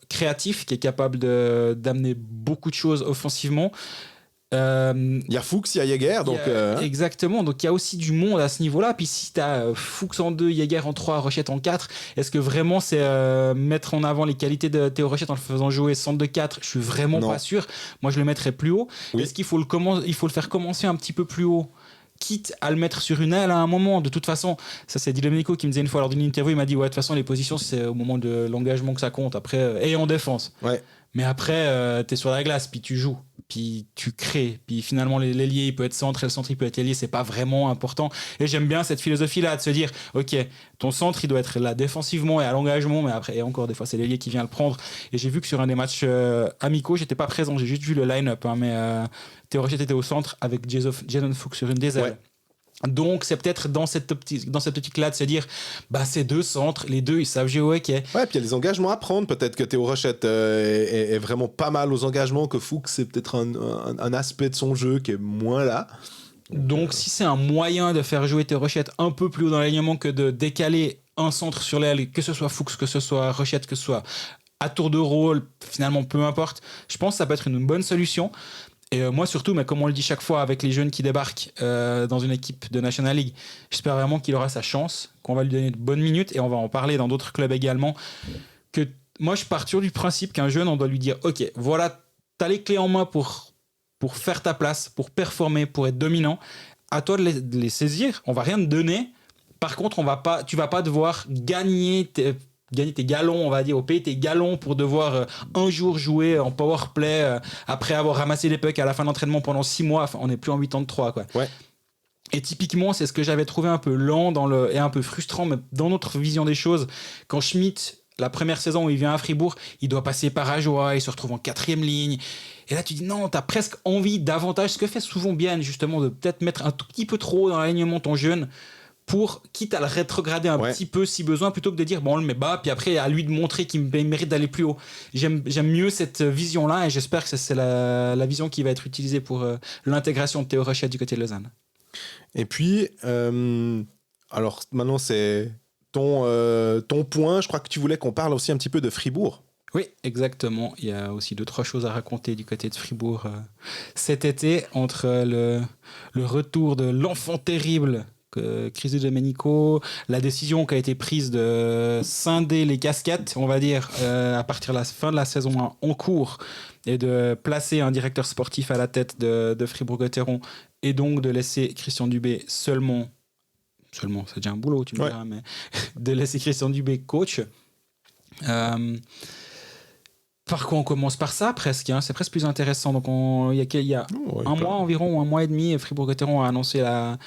créatif qui est capable d'amener beaucoup de choses offensivement. Il y a Fuchs, il y a Jäger. Exactement, donc il y a aussi du monde à ce niveau-là. Puis si tu as Fuchs en 2, Jäger en 3, Rochette en 4, est-ce que vraiment c'est mettre en avant les qualités de Théo Rochette en le faisant jouer centre de 4? Je suis vraiment pas sûr. Moi je le mettrais plus haut. Est-ce qu'il faut le faire commencer un petit peu plus haut, quitte à le mettre sur une aile à un moment? De toute façon, ça c'est Di Domenico qui me disait une fois lors d'une interview, il m'a dit de toute façon les positions c'est au moment de l'engagement que ça compte, après et en défense. Mais après t'es sur la glace puis tu joues. puis tu crées. Puis finalement, l'ailier, il peut être centre et le centre, il peut être ailier. C'est pas vraiment important. Et j'aime bien cette philosophie-là de se dire, OK, ton centre, il doit être là défensivement et à l'engagement, mais après, et encore, des fois, c'est l'ailier qui vient le prendre. Et j'ai vu que sur un des matchs amicaux, j'étais pas présent, j'ai juste vu le line-up, hein, mais Théo Rochette était au centre avec Jason Fuchs sur une des ailes. Ouais. Donc, c'est peut-être dans cette optique-là de se dire, bah, ces deux centres, les deux, ils savent jouer au hockey. Ouais, puis il y a des engagements à prendre. Peut-être que Théo Rochette est vraiment pas mal aux engagements, que Fuchs, c'est peut-être un aspect de son jeu qui est moins là. Donc, si c'est un moyen de faire jouer Théo Rochette un peu plus haut dans l'alignement que de décaler un centre sur l'aile, que ce soit Fuchs, que ce soit Rochette, que ce soit à tour de rôle, finalement, peu importe, je pense que ça peut être une bonne solution. Et moi surtout, mais comme on le dit chaque fois avec les jeunes qui débarquent dans une équipe de National League, j'espère vraiment qu'il aura sa chance, qu'on va lui donner de bonnes minutes, et on va en parler dans d'autres clubs également. Que moi, je pars toujours du principe qu'un jeune, on doit lui dire, OK, voilà, t'as les clés en main pour faire ta place, pour performer, pour être dominant. À toi de les saisir. On va rien te donner. Par contre, tu vas pas devoir gagner tes galons, on va dire, payer tes galons pour devoir un jour jouer en power play après avoir ramassé les pucks à la fin de l'entraînement pendant 6 mois. Enfin, on n'est plus en 83, quoi. Ouais. Et typiquement, c'est ce que j'avais trouvé un peu lent et un peu frustrant, mais dans notre vision des choses, quand Schmitt, la première saison où il vient à Fribourg, il doit passer par Ajoie, il se retrouve en 4e ligne. Et là, tu dis non, t'as presque envie davantage, ce que fait souvent bien, justement, de peut-être mettre un tout petit peu trop dans l'alignement ton jeune, pour, quitte à le rétrograder un petit peu si besoin, plutôt que de dire bon, on le met bas, puis après à lui de montrer qu'il mérite d'aller plus haut. J'aime mieux cette vision-là, et j'espère que c'est la vision qui va être utilisée pour l'intégration de Théo Rochette du côté de Lausanne. Et puis, alors maintenant c'est ton point, je crois que tu voulais qu'on parle aussi un petit peu de Fribourg. Oui, exactement. Il y a aussi 2-3 choses à raconter du côté de Fribourg cet été, entre le retour de l'enfant terrible Chris Domenico, la décision qui a été prise de scinder les casquettes, on va dire, à partir de la fin de la saison 1 en cours, et de placer un directeur sportif à la tête de Fribourg-Gotteron, et donc de laisser Christian Dubé seulement, c'est déjà un boulot, tu me diras, mais de laisser Christian Dubé coach. Par quoi on commence par ça presque, hein, c'est presque plus intéressant. Donc il y a un mois environ, ou un mois et demi, Fribourg-Gotteron a annoncé la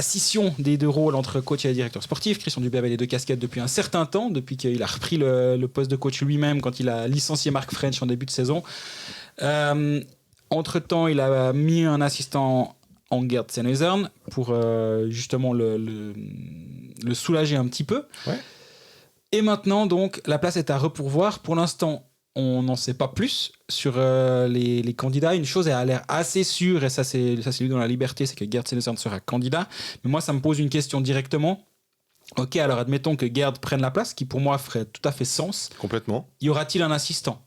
scission des deux rôles entre coach et directeur sportif. Christian Dubé avait les deux casquettes depuis un certain temps, depuis qu'il a repris le poste de coach lui-même quand il a licencié Mark French en début de saison. Entre-temps, il a mis un assistant en Gerd Senezern pour justement le soulager un petit peu. Ouais. Et maintenant, donc, la place est à repourvoir. Pour l'instant, on n'en sait pas plus sur les candidats. Une chose a l'air assez sûre, et ça c'est lui dans la liberté, c'est que Gerd Senezern sera candidat. Mais moi, ça me pose une question directement. Ok, alors admettons que Gerd prenne la place, qui pour moi ferait tout à fait sens. Complètement. Y aura-t-il un assistant ?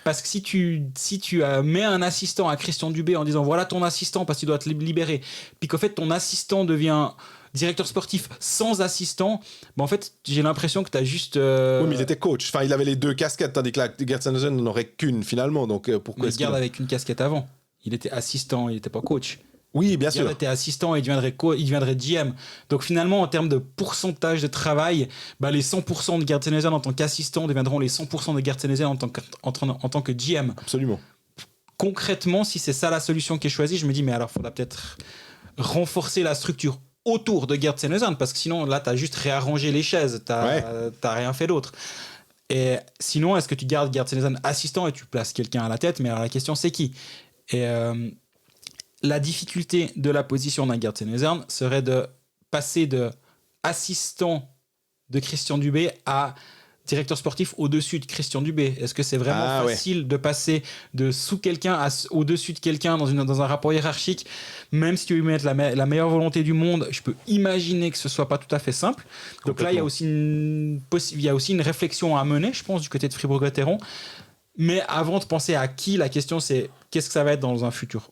Parce que si tu mets un assistant à Christian Dubé en disant voilà ton assistant parce qu'il doit te libérer, puis qu'en fait ton assistant devient directeur sportif sans assistant, en fait j'ai l'impression que tu as juste... Oui, mais il était coach, enfin il avait les deux casquettes, tandis que Gerd Senezern n'en aurait qu'une finalement, donc pourquoi mais Gerd avait qu'une casquette avant, il était assistant, il n'était pas coach. Oui, bien sûr. Il était assistant et il deviendrait GM. Donc finalement, en termes de pourcentage de travail, les 100% de Gerd Senezern en tant qu'assistant deviendront les 100% de Gerd Senezern en tant que GM. Absolument. Concrètement, si c'est ça la solution qui est choisie, je me dis, mais alors il faudra peut-être renforcer la structure autour de Gerd Senezern, parce que sinon, là, tu as juste réarrangé les chaises, tu n'as rien fait d'autre. Et sinon, est-ce que tu gardes Gerd Senezern assistant et tu places quelqu'un à la tête ? Mais alors la question, c'est qui ? Et... la difficulté de la position d'un Gerd Senezern serait de passer de assistant de Christian Dubé à directeur sportif au-dessus de Christian Dubé. Est-ce que c'est vraiment facile de passer de sous quelqu'un au-dessus de quelqu'un dans un rapport hiérarchique ? Même si tu veux mettre la meilleure volonté du monde, je peux imaginer que ce soit pas tout à fait simple. Donc là, il y a aussi une réflexion à mener, je pense, du côté de Fribourg-Gotteron. Mais avant de penser à qui, la question c'est qu'est-ce que ça va être dans un futur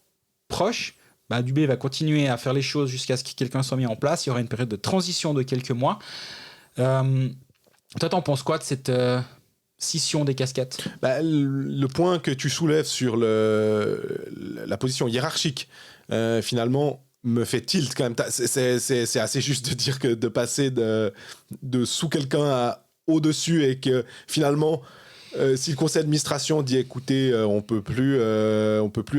proche. Dubé va continuer à faire les choses jusqu'à ce que quelqu'un soit mis en place. Il y aura une période de transition de quelques mois. Toi, t'en penses quoi de cette scission des casquettes ? Le point que tu soulèves sur la position hiérarchique, finalement, me fait tilt quand même. C'est assez juste de dire que de passer de sous quelqu'un à au-dessus, et que finalement... si le conseil d'administration dit écoutez, on peut plus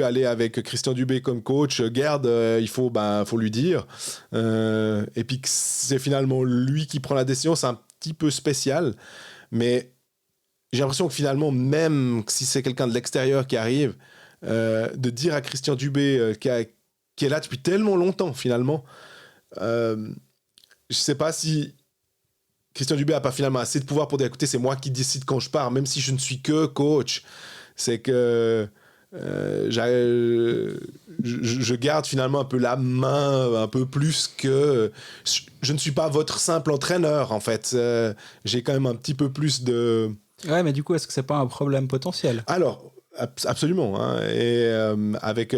aller avec Christian Dubé comme coach, Gerd, il faut lui dire. Et puis que c'est finalement lui qui prend la décision, c'est un petit peu spécial. Mais j'ai l'impression que finalement, même si c'est quelqu'un de l'extérieur qui arrive, de dire à Christian Dubé qui est là depuis tellement longtemps finalement, je sais pas si Christian Dubé n'a pas finalement assez de pouvoir pour dire écoutez, c'est moi qui décide quand je pars, même si je ne suis que coach. C'est que je garde finalement un peu la main, un peu plus que... Je ne suis pas votre simple entraîneur, en fait. J'ai quand même un petit peu plus de... Ouais, mais du coup, est-ce que c'est pas un problème potentiel ? Alors, absolument. Hein. Et avec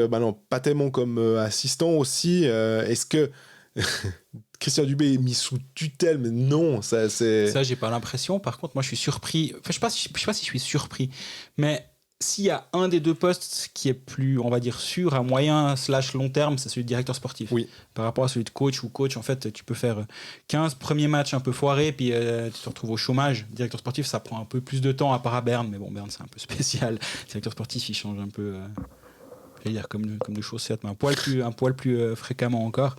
Patémon comme assistant aussi, est-ce que... Christian Dubé est mis sous tutelle, mais non, ça c'est... Ça, j'ai pas l'impression. Par contre, moi, je suis surpris. Enfin, je sais pas si je suis surpris, mais s'il y a un des deux postes qui est plus, on va dire, sûr à moyen / long terme, c'est celui de directeur sportif. Oui. Par rapport à celui de coach ou coach, en fait, tu peux faire 15 premiers matchs un peu foirés, puis tu te retrouves au chômage. Directeur sportif, ça prend un peu plus de temps, à part à Berne, mais bon, Berne, c'est un peu spécial. Directeur sportif, il change un peu, je vais dire, comme de chaussettes, mais un poil plus fréquemment encore.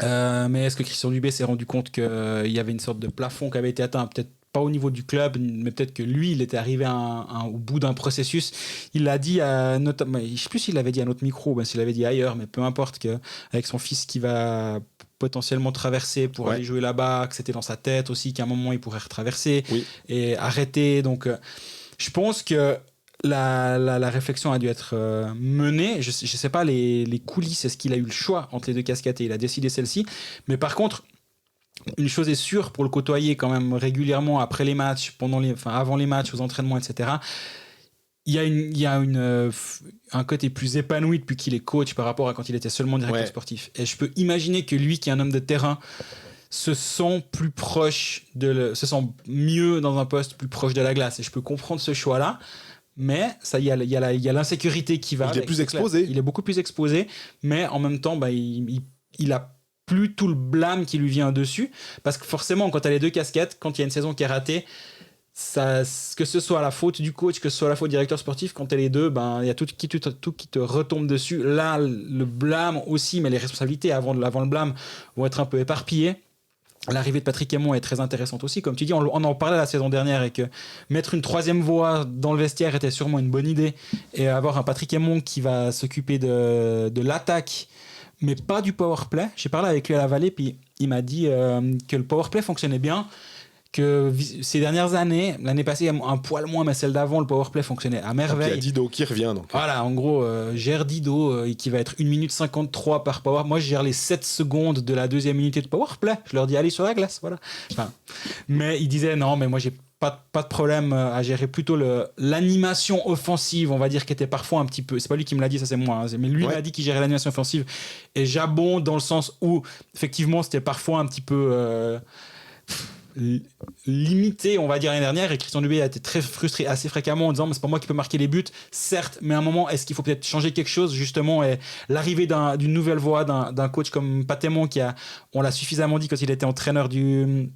Mais est-ce que Christian Dubé s'est rendu compte qu'il y avait une sorte de plafond qui avait été atteint, peut-être pas au niveau du club, mais peut-être que lui, il était arrivé au bout d'un processus. Il l'a dit notamment, je sais plus s'il l'avait dit à notre micro, ben s'il l'avait dit ailleurs, mais peu importe, qu'avec son fils qui va potentiellement traverser pour aller jouer là-bas, que c'était dans sa tête aussi, qu'à un moment il pourrait retraverser et arrêter. Donc je pense que la réflexion a dû être menée. Je sais pas les coulisses, est-ce qu'il a eu le choix entre les deux casquettes et il a décidé celle-ci. Mais par contre, une chose est sûre, pour le côtoyer quand même régulièrement après les matchs, avant les matchs, aux entraînements, etc., il y a un côté plus épanoui depuis qu'il est coach par rapport à quand il était seulement directeur sportif. Et je peux imaginer que lui, qui est un homme de terrain, se sent mieux dans un poste plus proche de la glace. Et je peux comprendre ce choix-là. Mais ça, il y a l'insécurité qui va. Il est plus exposé. Il est beaucoup plus exposé, mais en même temps, il a plus tout le blâme qui lui vient dessus, parce que forcément, quand tu as les deux casquettes, quand il y a une saison qui est ratée, que ce soit la faute du coach, que ce soit la faute du directeur sportif, quand tu as les deux, il y a tout qui te retombe dessus. Là, le blâme aussi, mais les responsabilités avant le blâme vont être un peu éparpillées. L'arrivée de Patrick Aymon est très intéressante aussi. Comme tu dis, on en parlait la saison dernière, et que mettre une troisième voix dans le vestiaire était sûrement une bonne idée. Et avoir un Patrick Aymon qui va s'occuper de l'attaque, mais pas du powerplay. J'ai parlé avec lui à la Vallée, puis il m'a dit que le powerplay fonctionnait bien, que ces dernières années, l'année passée un poil moins, mais celle d'avant, le powerplay fonctionnait à merveille. Il y a Dido qui revient. Donc. Voilà, en gros, gère Dido, qui va être 1 minute 53 par power. Moi, je gère les 7 secondes de la deuxième unité de powerplay. Je leur dis, allez sur la glace, voilà. Enfin, mais il disait, non, mais moi, j'ai pas de problème à gérer plutôt l'animation offensive, on va dire, qui était parfois un petit peu... C'est pas lui qui me l'a dit, ça c'est moi. Hein, mais lui m'a dit qu'il gérait l'animation offensive. Et j'abonde dans le sens où, effectivement, c'était parfois un petit peu... limité, on va dire, l'année dernière, et Christian Dubé a été très frustré assez fréquemment en disant mais c'est pas moi qui peux marquer les buts, certes, mais à un moment, est-ce qu'il faut peut-être changer quelque chose, justement, et l'arrivée d'une nouvelle voix d'un coach comme Patémon, on l'a suffisamment dit quand il était entraîneur de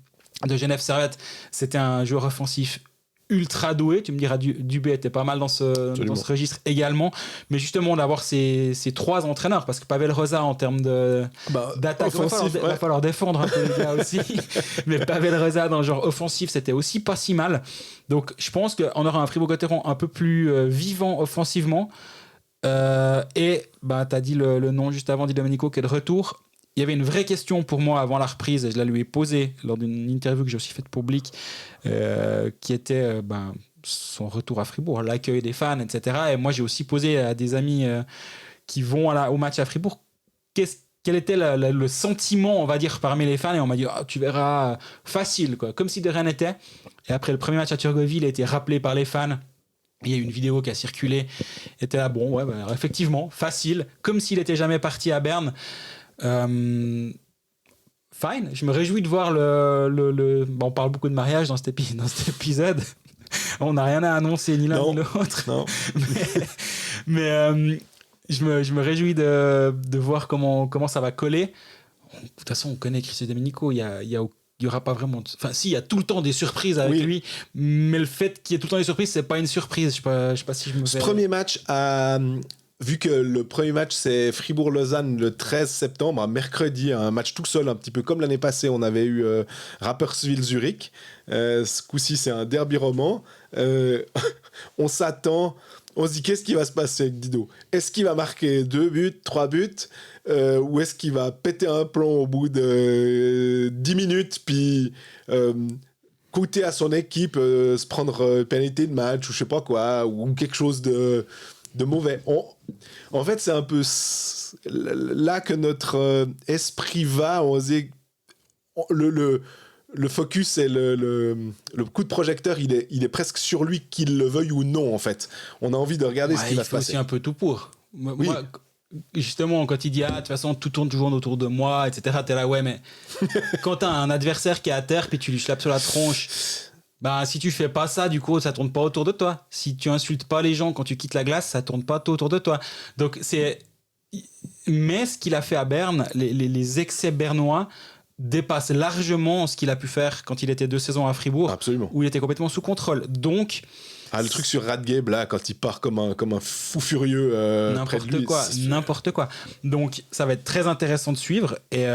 Genève Servette, c'était un joueur offensif ultra doué. Tu me diras, Dubé était pas mal dans ce registre également, mais justement d'avoir ces 3 entraîneurs, parce que Pavel Rosa, en termes d'attaque offensive, il va falloir défendre un peu les gars aussi, mais Pavel Rosa dans le genre offensif, c'était aussi pas si mal. Donc je pense qu'on aura un Fribourg-Gotteron un peu plus vivant offensivement, et t'as dit le nom juste avant, Di Domenico, qui est de retour. Il y avait une vraie question pour moi avant la reprise, et je la lui ai posée lors d'une interview que j'ai aussi faite pour Blick, qui était son retour à Fribourg, l'accueil des fans, etc. Et moi, j'ai aussi posé à des amis qui vont au match à Fribourg, quel était le sentiment, on va dire, parmi les fans, et on m'a dit tu verras, facile, quoi, comme si de rien n'était. Et après le premier match à Turgovie, il a été rappelé par les fans. Il y a eu une vidéo qui a circulé, était là, effectivement, facile, comme s'il n'était jamais parti à Berne. Fine, je me réjouis de voir on parle beaucoup de mariage dans cet épisode. On n'a rien à annoncer, ni l'un ni l'autre. Non. mais je me réjouis de voir comment ça va coller. De toute façon, on connaît Christian Domenico, il y a il n'y aura pas vraiment... Enfin, si, il y a tout le temps des surprises avec lui, mais le fait qu'il y ait tout le temps des surprises, c'est pas une surprise. Je sais pas si je me fais... Ce premier match, vu que le premier match, c'est Fribourg-Lausanne le 13 septembre, un mercredi, un match tout seul, un petit peu comme l'année passée, on avait eu Rapperswil-Zurich. Ce coup-ci, c'est un derby roman. On s'attend... On se dit, qu'est-ce qui va se passer avec Dido ? Est-ce qu'il va marquer 2 buts, 3 buts ou est-ce qu'il va péter un plomb au bout de 10 minutes puis coûter à son équipe se prendre pénalité de match ou je sais pas quoi, ou quelque chose de mauvais. En fait, c'est un peu là que notre esprit va. On se dit, le focus et le coup de projecteur, il est presque sur lui, qu'il le veuille ou non, en fait. On a envie de regarder ce qui va se passer. Il faut aussi un peu tout pour. Oui. Moi, justement, quand il dit « Ah, de toute façon, tout tourne toujours autour de moi, etc. » T'es là, ouais, mais quand t'as un adversaire qui est à terre, puis tu lui slappes sur la tronche, bah, si tu fais pas ça, du coup, ça tourne pas autour de toi. Si tu insultes pas les gens quand tu quittes la glace, ça tourne pas autour de toi. Donc, mais ce qu'il a fait à Berne, les excès bernois dépasse largement ce qu'il a pu faire quand il était 2 saisons à Fribourg. Absolument. Où il était complètement sous contrôle. Donc... le truc sur Radgeb, là, quand il part comme un fou furieux près de lui. N'importe quoi. Donc, ça va être très intéressant de suivre. Et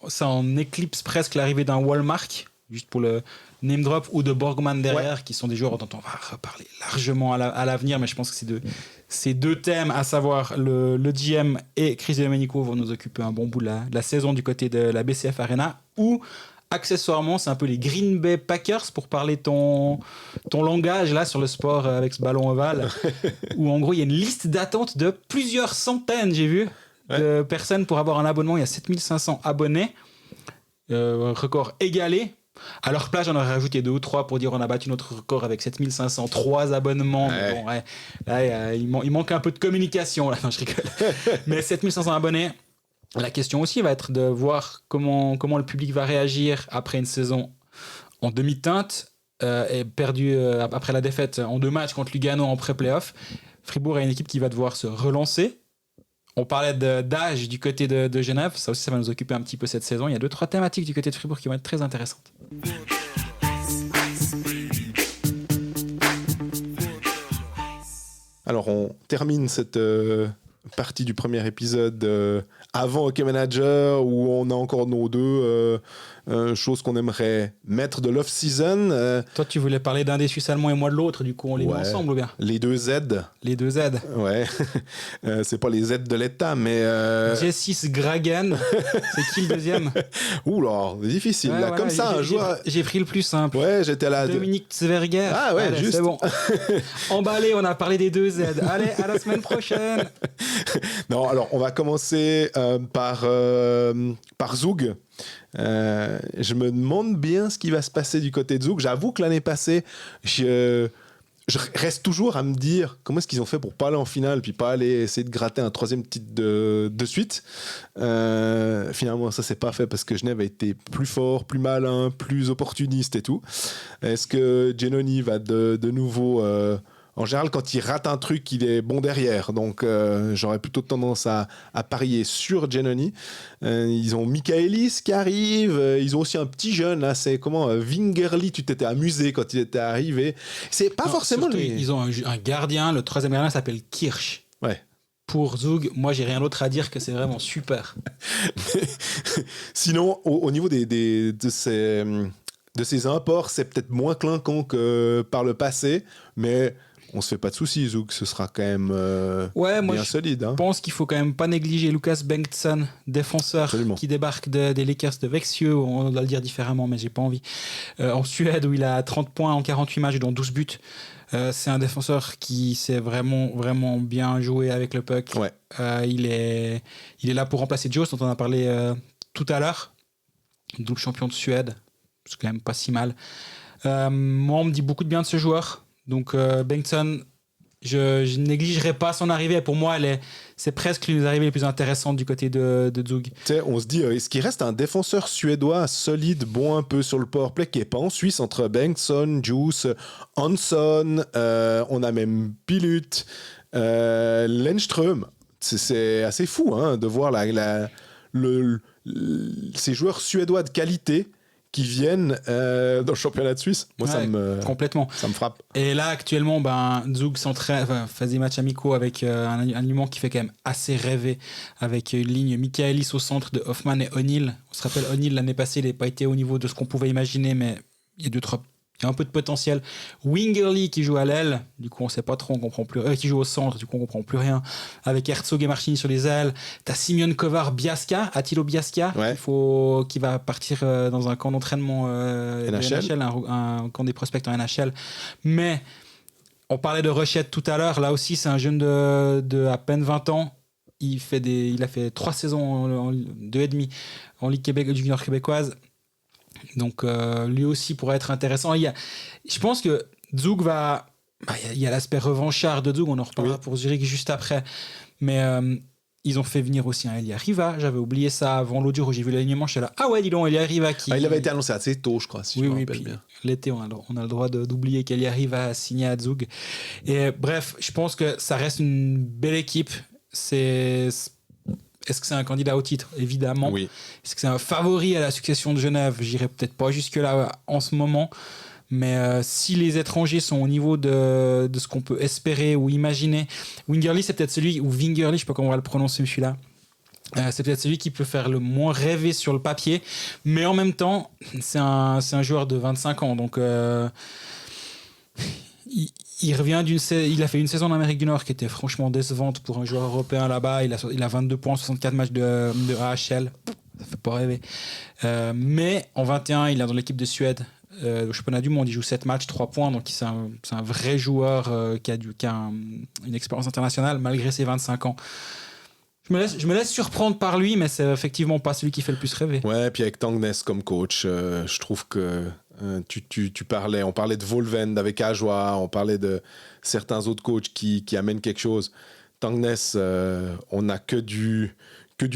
ça en éclipse presque l'arrivée d'un Wallmark, juste pour le name drop, ou de Borgman derrière, qui sont des joueurs dont on va reparler largement à l'avenir. Mais je pense que ces deux thèmes, à savoir le GM et Chris Domenico, vont nous occuper un bon bout de la saison du côté de la BCF Arena, où accessoirement c'est un peu les Green Bay Packers, pour parler ton langage là sur le sport avec ce ballon ovale, où en gros il y a une liste d'attente de plusieurs centaines, j'ai vu, de personnes pour avoir un abonnement. Il y a 7500 abonnés, record égalé. À leur place, j'en aurais rajouté 2 ou 3 pour dire on a battu notre record avec 7503 abonnements. Ouais. Bon, là, il manque un peu de communication. Là. Non, je rigole. Mais 7500 abonnés. La question aussi va être de voir comment le public va réagir après une saison en demi-teinte et perdue après la défaite en 2 matchs contre Lugano en pré-playoff. Fribourg est une équipe qui va devoir se relancer. On parlait d'âge du côté de Genève, ça aussi ça va nous occuper un petit peu cette saison. Il y a 2-3 thématiques du côté de Fribourg qui vont être très intéressantes. Alors on termine cette partie du premier épisode avant Hockey Manager, où on a encore nos 2 choses qu'on aimerait mettre de l'off-season. Toi tu voulais parler d'un des Suisses allemands et moi de l'autre, du coup on les met ensemble ou bien ? Les 2 Z. Les 2 Z. Ouais, c'est pas les Z de l'État, mais... Jessis Gragen, c'est qui le deuxième ? Oula, difficile. Ouais, là, voilà, comme ça, un joueur... J'ai pris le plus simple. Ouais, j'étais là. Dominique Zwerger. Ah ouais, allez, juste. C'est bon. Emballé, on a parlé des 2 Z. Allez, à la semaine prochaine. Non, alors, on va commencer par Zug. Je me demande bien ce qui va se passer du côté de Zug. J'avoue que l'année passée, je reste toujours à me dire comment est-ce qu'ils ont fait pour pas aller en finale puis pas aller essayer de gratter un 3e titre de suite. Finalement, ça s'est pas fait parce que Genève a été plus fort, plus malin, plus opportuniste et tout. Est-ce que Giannoni va de nouveau... En général, quand il rate un truc, il est bon derrière. Donc, j'aurais plutôt tendance à parier sur Giannoni. Ils ont Michaelis qui arrive. Ils ont aussi un petit jeune, là. C'est comment Wingerli, tu t'étais amusé quand il était arrivé. C'est pas forcément... Ils ont un gardien. Le 3e gardien s'appelle Kirsch. Ouais. Pour Zug, moi, j'ai rien d'autre à dire que c'est vraiment super. Sinon, au niveau de ces imports, c'est peut-être moins clinquant que par le passé. Mais... on se fait pas de soucis, Zug, ce sera quand même bien solide. Je pense qu'il faut quand même pas négliger Lucas Bengtsson, défenseur Absolument. Qui débarque des Lakers de Växjö, on doit le dire différemment, mais j'ai pas envie. En Suède, où il a 30 points en 48 matchs, dont 12 buts. C'est un défenseur qui sait vraiment, vraiment bien jouer avec le puck. Ouais. Il est là pour remplacer Joe, dont on a parlé tout à l'heure. Double champion de Suède, c'est quand même pas si mal. Moi, on me dit beaucoup de bien de ce joueur. Donc Bengtsson, je négligerai pas son arrivée. Pour moi, c'est presque l'une des arrivées les plus intéressantes du côté de Zug. On se dit, est-ce qu'il reste un défenseur suédois solide, bon un peu sur le powerplay, qui n'est pas en Suisse, entre Bengtsson, Juice, Hansson, on a même Pilut, Lennström. C'est assez fou de voir ces joueurs suédois de qualité qui viennent dans le championnat de Suisse. Moi, complètement. Ça me frappe. Et là, actuellement, Zug fait des matchs amicaux avec un alignement qui fait quand même assez rêver, avec une ligne Michaelis au centre de Hoffman et O'Neill. On se rappelle, O'Neill, l'année passée, il n'a pas été au niveau de ce qu'on pouvait imaginer, mais il y a un peu de potentiel. Wingerly qui joue à l'aile, du coup on sait pas trop, on comprend plus. Qui joue au centre, du coup on comprend plus rien. Avec Herzog et Marchini sur les ailes. T'as Simeon Kovar, Attilo Biasca, qui va partir dans un camp d'entraînement NHL, un camp des prospects en NHL. Mais on parlait de Rochette tout à l'heure. Là aussi c'est un jeune de à peine 20 ans. Il a fait 3 saisons, 2 et demi en Ligue junior québécoise. Donc lui aussi pourrait être intéressant. Je pense que Zug il y a l'aspect revanchard de Zug, on en reparlera pour Zurich juste après, mais ils ont fait venir aussi un Elia Riva. J'avais oublié ça avant l'audio où j'ai vu l'alignement, j'étais là, ah ouais, dis donc, Elia Riva qui... il avait été annoncé assez tôt, je crois, si je me rappelle bien. L'été, on a le droit d'oublier qu'Elia Riva a signé à Zug. Et bref, je pense que ça reste une belle équipe. Est-ce que c'est un candidat au titre? Évidemment. Oui. Est-ce que c'est un favori à la succession de Genève? J'irai peut-être pas jusque-là en ce moment. Mais si les étrangers sont au niveau de ce qu'on peut espérer ou imaginer, Wingerly, c'est peut-être celui, ou Wingerly, je sais pas comment on va le prononcer celui-là, c'est peut-être celui qui peut faire le moins rêver sur le papier. Mais en même temps, c'est un joueur de 25 ans. Donc... il revient il a fait une saison en Amérique du Nord qui était franchement décevante pour un joueur européen là-bas. Il a 22 points, 64 matchs de AHL. Ça fait pas rêver. Mais en 21, il est dans l'équipe de Suède. Au championnat du monde, il joue 7 matchs, 3 points. Donc c'est un vrai joueur qui a une expérience internationale malgré ses 25 ans. Je me laisse surprendre par lui, mais c'est effectivement pas celui qui fait le plus rêver. Ouais, puis avec Tangness comme coach, je trouve que on parlait de Volvend avec Ajoie, on parlait de certains autres coachs qui amènent quelque chose. Tangness, on n'a que du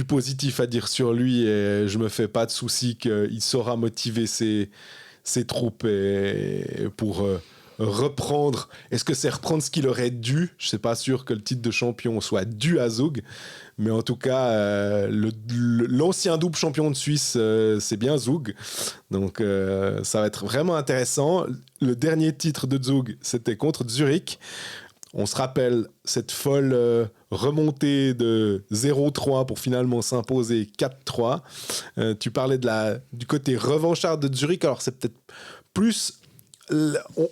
positif à dire sur lui et je me fais pas de soucis qu'il saura motiver ses troupes pour reprendre. Est-ce que c'est reprendre ce qu'il aurait dû? Je ne suis pas sûr que le titre de champion soit dû à Zug, mais en tout cas, l'ancien double champion de Suisse, c'est bien Zug. Donc, ça va être vraiment intéressant. Le dernier titre de Zug, c'était contre Zurich. On se rappelle cette folle remontée de 0-3 pour finalement s'imposer 4-3. Tu parlais du côté revanchard de Zurich. Alors, c'est peut-être plus...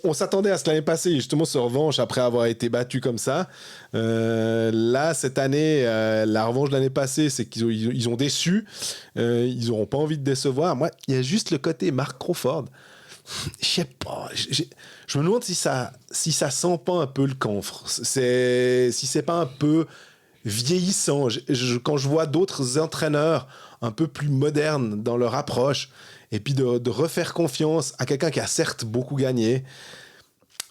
On s'attendait à ce l'année passée, justement, se revanche après avoir été battu comme ça. Là, cette année, la revanche de l'année passée, c'est qu'ils ont déçu. Ils n'auront pas envie de décevoir. Moi, il y a juste le côté Mark Crawford. Je sais pas. Je me demande si ça sent pas un peu le camphre. Si c'est pas un peu vieillissant. Quand je vois d'autres entraîneurs un peu plus modernes dans leur approche, et puis de refaire confiance à quelqu'un qui a certes beaucoup gagné,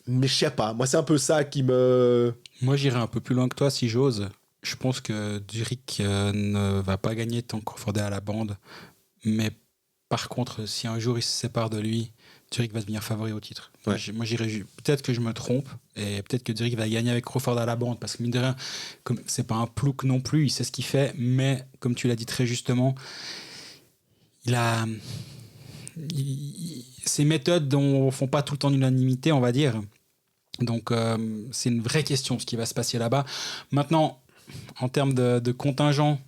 mais je sais pas. Moi, c'est un peu ça qui me... Moi, j'irai un peu plus loin que toi si j'ose. Je pense que Zurich ne va pas gagner tant que Crawford est à la bande. Mais par contre, si un jour il se sépare de lui, Zurich va devenir favori au titre. Ouais. Moi, j'irai... Peut-être que je me trompe, et peut-être que Zurich va gagner avec Crawford à la bande, parce que mine de rien, comme c'est pas un plouc non plus, il sait ce qu'il fait, mais comme tu l'as dit très justement, ces méthodes ne font pas tout le temps d'unanimité, on va dire. Donc, c'est une vraie question, ce qui va se passer là-bas. Maintenant, en termes de contingent,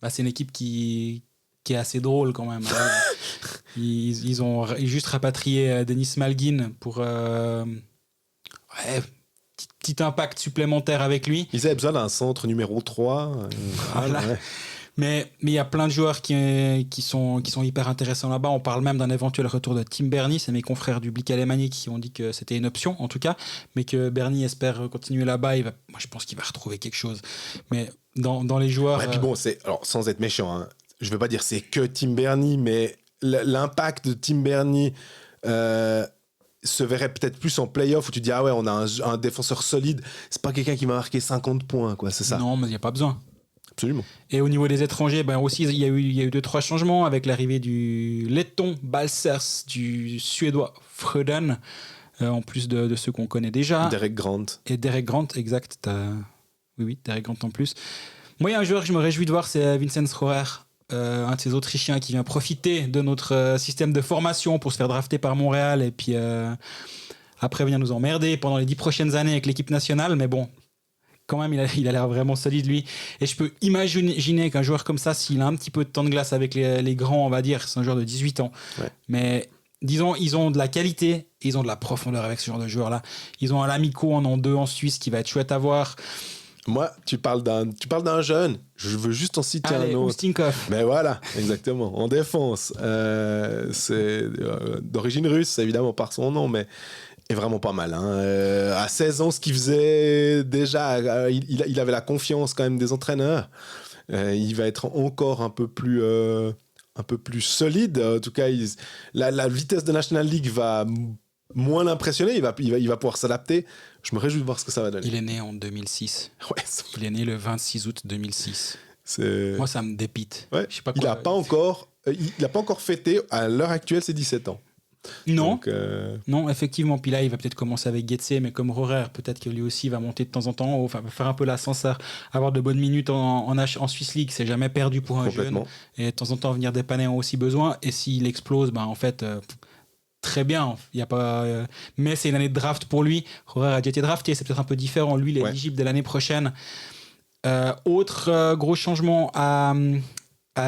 c'est une équipe qui est assez drôle quand même. Ils ont juste rapatrié Denis Malgin pour petit impact supplémentaire avec lui. Ils avaient besoin d'un centre numéro 3. Voilà. Ouais. Mais il y a plein de joueurs qui sont hyper intéressants là-bas. On parle même d'un éventuel retour de Tim Bernie. C'est mes confrères du Blick Alemanie qui ont dit que c'était une option, en tout cas. Mais que Bernie espère continuer là-bas. Moi, je pense qu'il va retrouver quelque chose. Mais dans les joueurs... Ouais, puis bon, alors, sans être méchant, hein, je ne veux pas dire c'est que Tim Bernie, mais l'impact de Tim Bernie... se verrait peut-être plus en play-off où tu dis, ah ouais, on a un défenseur solide. C'est pas quelqu'un qui va marquer 50 points, quoi, c'est ça? Non, mais il n'y a pas besoin. Absolument. Et au niveau des étrangers, aussi, il y a eu 2-3 changements avec l'arrivée du letton Balcers, du suédois Fröden, en plus de ceux qu'on connaît déjà. Derek Grant. Et Derek Grant, exact. Oui, Derek Grant en plus. Moi, il y a un joueur que je me réjouis de voir, c'est Vincent Schroer, un de ces Autrichiens qui vient profiter de notre système de formation pour se faire drafter par Montréal et puis après venir nous emmerder pendant les 10 prochaines années avec l'équipe nationale. Mais bon, quand même, il a l'air vraiment solide, lui. Et je peux imaginer qu'un joueur comme ça, s'il a un petit peu de temps de glace avec les grands, on va dire, c'est un joueur de 18 ans. Ouais. Mais disons, ils ont de la qualité et ils ont de la profondeur avec ce genre de joueur-là. Ils ont un Lamico en an 2 en Suisse qui va être chouette à voir. Moi, tu parles d'un jeune, je veux juste en citer un autre. Oustinkov. Mais voilà, exactement, en défense. C'est d'origine russe, évidemment, par son nom, mais est vraiment pas mal. À 16 ans, ce qu'il faisait déjà, il avait la confiance quand même des entraîneurs. Il va être encore un peu plus solide. En tout cas, la vitesse de National League va moins l'impressionner. Il va pouvoir s'adapter. Je me réjouis de voir ce que ça va donner. Il est né en 2006. Ouais, il est né le 26 août 2006. C'est... Moi, ça me dépite. Ouais. Je sais pas il n'a pas encore fêté, à l'heure actuelle, ses 17 ans. Non, Donc, non, effectivement. Puis là, il va peut-être commencer avec Getse, mais comme Rohrer, peut-être que lui aussi va monter de temps en temps, enfin, va faire un peu l'ascenseur, avoir de bonnes minutes en Swiss League, c'est jamais perdu pour un jeune. Et de temps en temps, venir dépanner ont aussi besoin. Et s'il explose, en fait, très bien. Il y a pas, mais c'est une année de draft pour lui. Rohrer a déjà été drafté, c'est peut-être un peu différent. Lui, il est éligible dès l'année prochaine. Autre gros changement à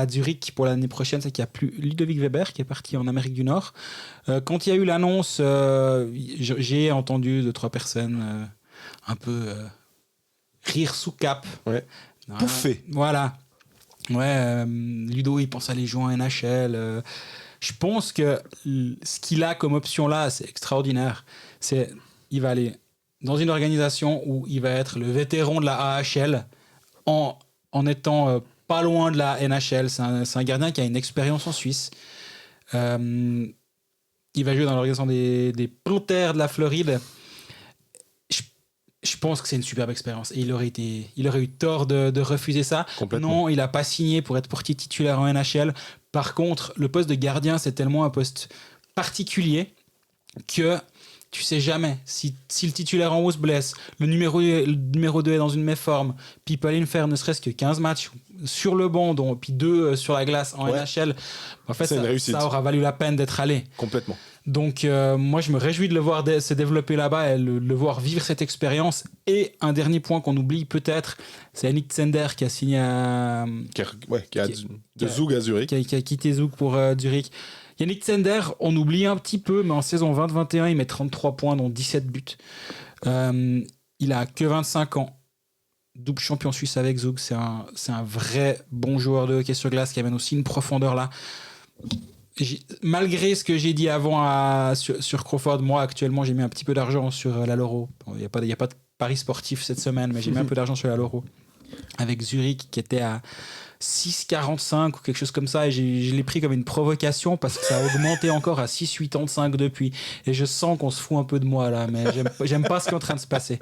Zurich pour l'année prochaine, c'est qu'il n'y a plus Ludovic Weber qui est parti en Amérique du Nord. Quand il y a eu l'annonce, j'ai entendu 2-3 personnes un peu rire sous cap. Ouais. Pouffer. Voilà. Ouais, Ludo, il pense aller jouer en NHL. Je pense que ce qu'il a comme option là, c'est extraordinaire. Il va aller dans une organisation où il va être le vétéran de la AHL en étant pas loin de la NHL. C'est un gardien qui a une expérience en Suisse. Il va jouer dans l'organisation des Panthers de la Floride. Je pense que c'est une superbe expérience et il aurait eu tort de refuser ça. Non, il n'a pas signé pour être portier titulaire en NHL. Par contre, le poste de gardien, c'est tellement un poste particulier que tu sais jamais si le titulaire en haut se blesse, le numéro 2 est dans une méforme, puis il peut aller faire ne serait-ce que 15 matchs sur le banc, puis 2 sur la glace en NHL. En fait, ça aura valu la peine d'être allé. Complètement. Donc, moi, je me réjouis de le voir se développer là-bas et le voir vivre cette expérience. Et un dernier point qu'on oublie peut-être, c'est Yannick Tsender qui a signé de Zug à Zurich. Qui a quitté Zug pour Zurich. Yannick Tsender, on oublie un petit peu, mais en saison 20-21, il met 33 points, dont 17 buts. Il a que 25 ans. Double champion suisse avec Zug. C'est un vrai bon joueur de hockey sur glace qui amène aussi une profondeur là. Malgré ce que j'ai dit avant sur Crawford, moi actuellement j'ai mis un petit peu d'argent sur la Loro. Il n'y a pas de pari sportif cette semaine, mais j'ai mis un peu d'argent sur la Loro avec Zurich qui était à 6,45 ou quelque chose comme ça, et je l'ai pris comme une provocation parce que ça a augmenté encore à 6,85 depuis, et je sens qu'on se fout un peu de moi là, mais j'aime pas ce qui est en train de se passer.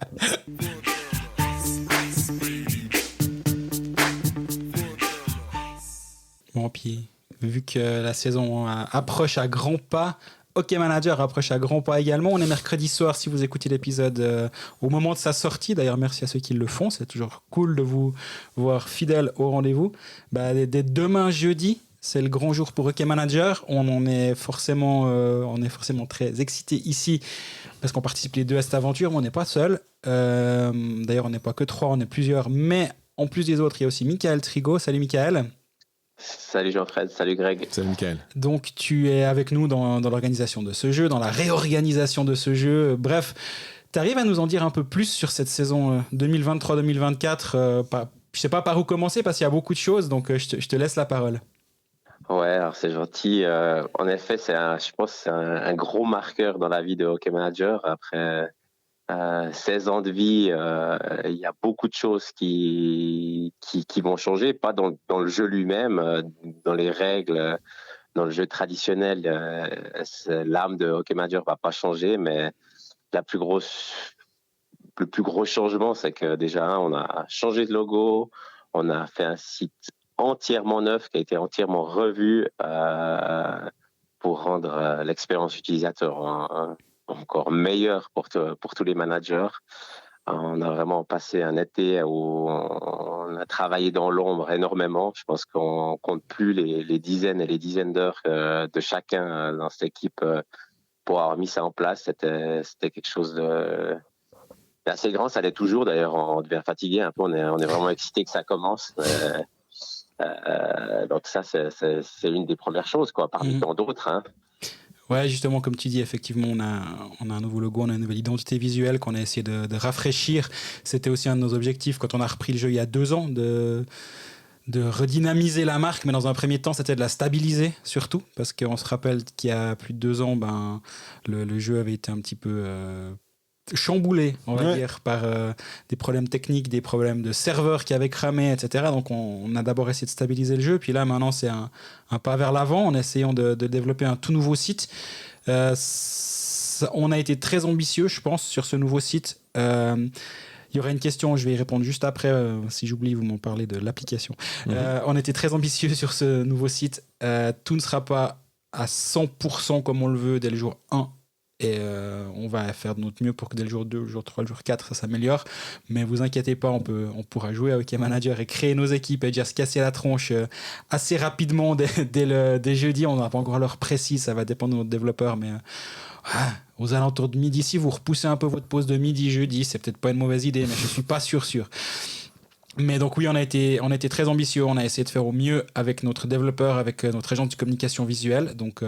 Bon, puis vu que la saison approche à grands pas, Hockey Manager approche à grands pas également. On est mercredi soir si vous écoutez l'épisode au moment de sa sortie. D'ailleurs, merci à ceux qui le font. C'est toujours cool de vous voir fidèles au rendez-vous. Dès demain jeudi, c'est le grand jour pour Hockey Manager. On est forcément très excités ici parce qu'on participe les deux à cette aventure, mais on n'est pas seul. D'ailleurs, on n'est pas que 3, on est plusieurs. Mais en plus des autres, il y a aussi Michael Trigo. Salut Michael. Salut Jean-Fred, salut Greg. Salut Michael. Donc tu es avec nous dans l'organisation de ce jeu, dans la réorganisation de ce jeu. Bref, tu arrives à nous en dire un peu plus sur cette saison 2023-2024. Je sais pas par où commencer parce qu'il y a beaucoup de choses, donc je te laisse la parole. Ouais, alors c'est gentil. En effet, je pense que c'est un gros marqueur dans la vie de Hockey Manager. Après 16 ans de vie, il y a beaucoup de choses qui vont changer, pas dans le jeu lui-même, dans les règles, dans le jeu traditionnel. L'âme de Hockey Manager va pas changer, mais le plus gros changement, c'est que déjà, on a changé de logo, on a fait un site entièrement neuf qui a été entièrement revu pour rendre l'expérience utilisateur encore meilleur pour tous les managers. On a vraiment passé un été où on on a travaillé dans l'ombre énormément. Je pense qu'on compte plus les dizaines et les dizaines d'heures de chacun dans cette équipe pour avoir mis ça en place. C'était quelque chose d'assez grand. Ça l'est toujours. D'ailleurs, on devient fatigué un peu. On est vraiment excité que ça commence. Donc ça, c'est une des premières choses, quoi, parmi tant d'autres. Hein. Ouais, justement, comme tu dis, effectivement, on a un nouveau logo, on a une nouvelle identité visuelle qu'on a essayé de rafraîchir. C'était aussi un de nos objectifs quand on a repris le jeu il y a 2 ans, de redynamiser la marque, mais dans un premier temps, c'était de la stabiliser, surtout, parce qu'on se rappelle qu'il y a plus de 2 ans, le jeu avait été un petit peu chamboulé, on va dire, par des problèmes techniques, des problèmes de serveurs qui avaient cramé, etc. Donc on a d'abord essayé de stabiliser le jeu, puis là maintenant c'est un pas vers l'avant en essayant de développer un tout nouveau site. On a été très ambitieux, je pense, sur ce nouveau site. Il y aurait une question, je vais y répondre juste après. Si j'oublie, vous m'en parlez de l'application. On était très ambitieux sur ce nouveau site. Tout ne sera pas à 100% comme on le veut dès le jour 1. Et on va faire de notre mieux pour que dès le jour 2, le jour 3, le jour 4, ça s'améliore. Mais vous inquiétez pas, on pourra jouer à Hockey Manager et créer nos équipes et déjà se casser la tronche assez rapidement dès jeudi. On n'a pas encore l'heure précise, ça va dépendre de notre développeur. Mais aux alentours de midi, si vous repoussez un peu votre pause de midi jeudi, c'est peut-être pas une mauvaise idée, mais je suis pas sûr. Mais donc oui, on a été très ambitieux, on a essayé de faire au mieux avec notre développeur, avec notre agent de communication visuelle. Donc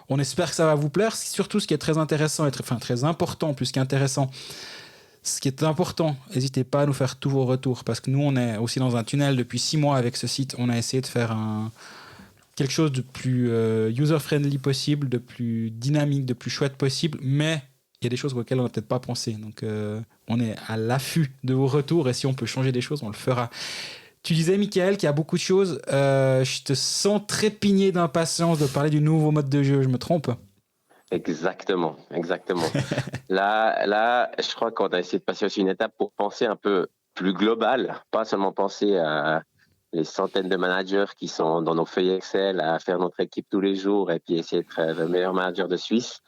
on espère que ça va vous plaire. Surtout ce qui est très intéressant, très important plus qu'intéressant. Ce qui est important, n'hésitez pas à nous faire tous vos retours, parce que nous on est aussi dans un tunnel depuis 6 mois avec ce site. On a essayé de faire quelque chose de plus user-friendly possible, de plus dynamique, de plus chouette possible, mais il y a des choses auxquelles on n'a peut-être pas pensé. Donc, on est à l'affût de vos retours et si on peut changer des choses, on le fera. Tu disais, Michael, qu'il y a beaucoup de choses. Je te sens trépigner d'impatience de parler du nouveau mode de jeu. Je me trompe? Exactement. Là, je crois qu'on a essayé de passer aussi une étape pour penser un peu plus global, pas seulement penser à les centaines de managers qui sont dans nos feuilles Excel à faire notre équipe tous les jours et puis essayer d'être le meilleur manager de Suisse.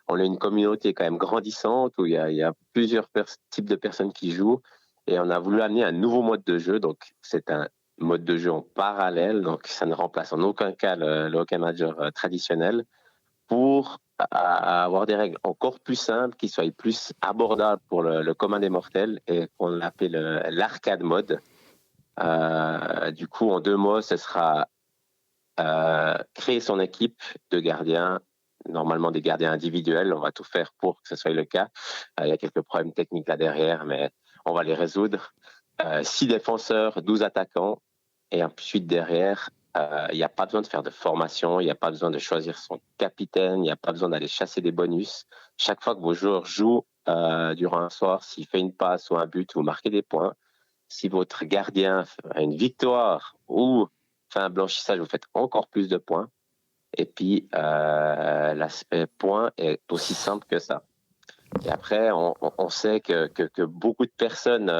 On a une communauté quand même grandissante où il y a plusieurs types de personnes qui jouent et on a voulu amener un nouveau mode de jeu. Donc, c'est un mode de jeu en parallèle. Donc, ça ne remplace en aucun cas le Hockey Manager traditionnel pour avoir des règles encore plus simples, qui soient plus abordables pour le commun des mortels et qu'on appelle l'arcade mode. Du coup, en 2 mots, ce sera créer son équipe de gardiens, normalement des gardiens individuels. On va tout faire pour que ce soit le cas. Il y a quelques problèmes techniques là derrière, mais on va les résoudre. 6 défenseurs, 12 attaquants. Et ensuite, derrière, il n'y a pas besoin de faire de formation, il n'y a pas besoin de choisir son capitaine, il n'y a pas besoin d'aller chasser des bonus. Chaque fois que vos joueurs jouent durant un soir, s'il fait une passe ou un but, vous marquez des points. Si votre gardien a une victoire ou fait un blanchissage, vous faites encore plus de points. Et puis, l'aspect point est aussi simple que ça. Et après, on sait que beaucoup de personnes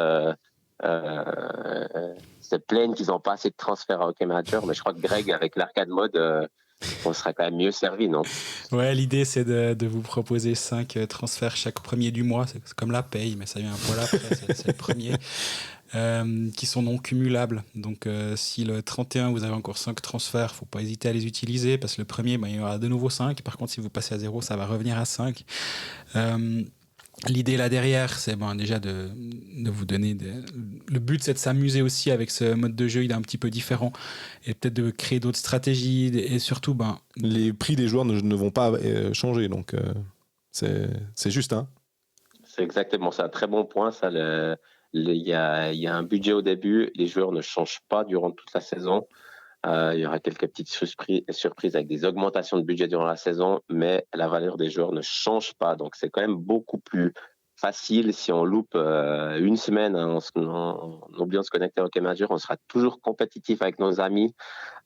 se plaignent qu'ils n'ont pas assez de transferts à Hockey Manager, mais je crois que Greg, avec l'arcade mode, on sera quand même mieux servi, non? Ouais, l'idée c'est de vous proposer 5 transferts chaque premier du mois. C'est comme la paye, mais ça vient un poil après, c'est le premier. Qui sont non cumulables. Donc, si le 31, vous avez encore 5 transferts, il ne faut pas hésiter à les utiliser parce que le premier, il y aura de nouveau 5. Par contre, si vous passez à 0, ça va revenir à 5. L'idée là derrière, c'est déjà de vous donner... Le but, c'est de s'amuser aussi avec ce mode de jeu. Il est un petit peu différent. Et peut-être de créer d'autres stratégies. Et surtout... les prix des joueurs ne vont pas changer. Donc, c'est juste. Hein. C'est exactement ça. Très bon point, ça. Il y a un budget au début, les joueurs ne changent pas durant toute la saison. Il y aura quelques petites surprises avec des augmentations de budget durant la saison, mais la valeur des joueurs ne change pas. Donc, c'est quand même beaucoup plus facile. Si on loupe une semaine en oubliant de se connecter au Hockey Manager, on sera toujours compétitif avec nos amis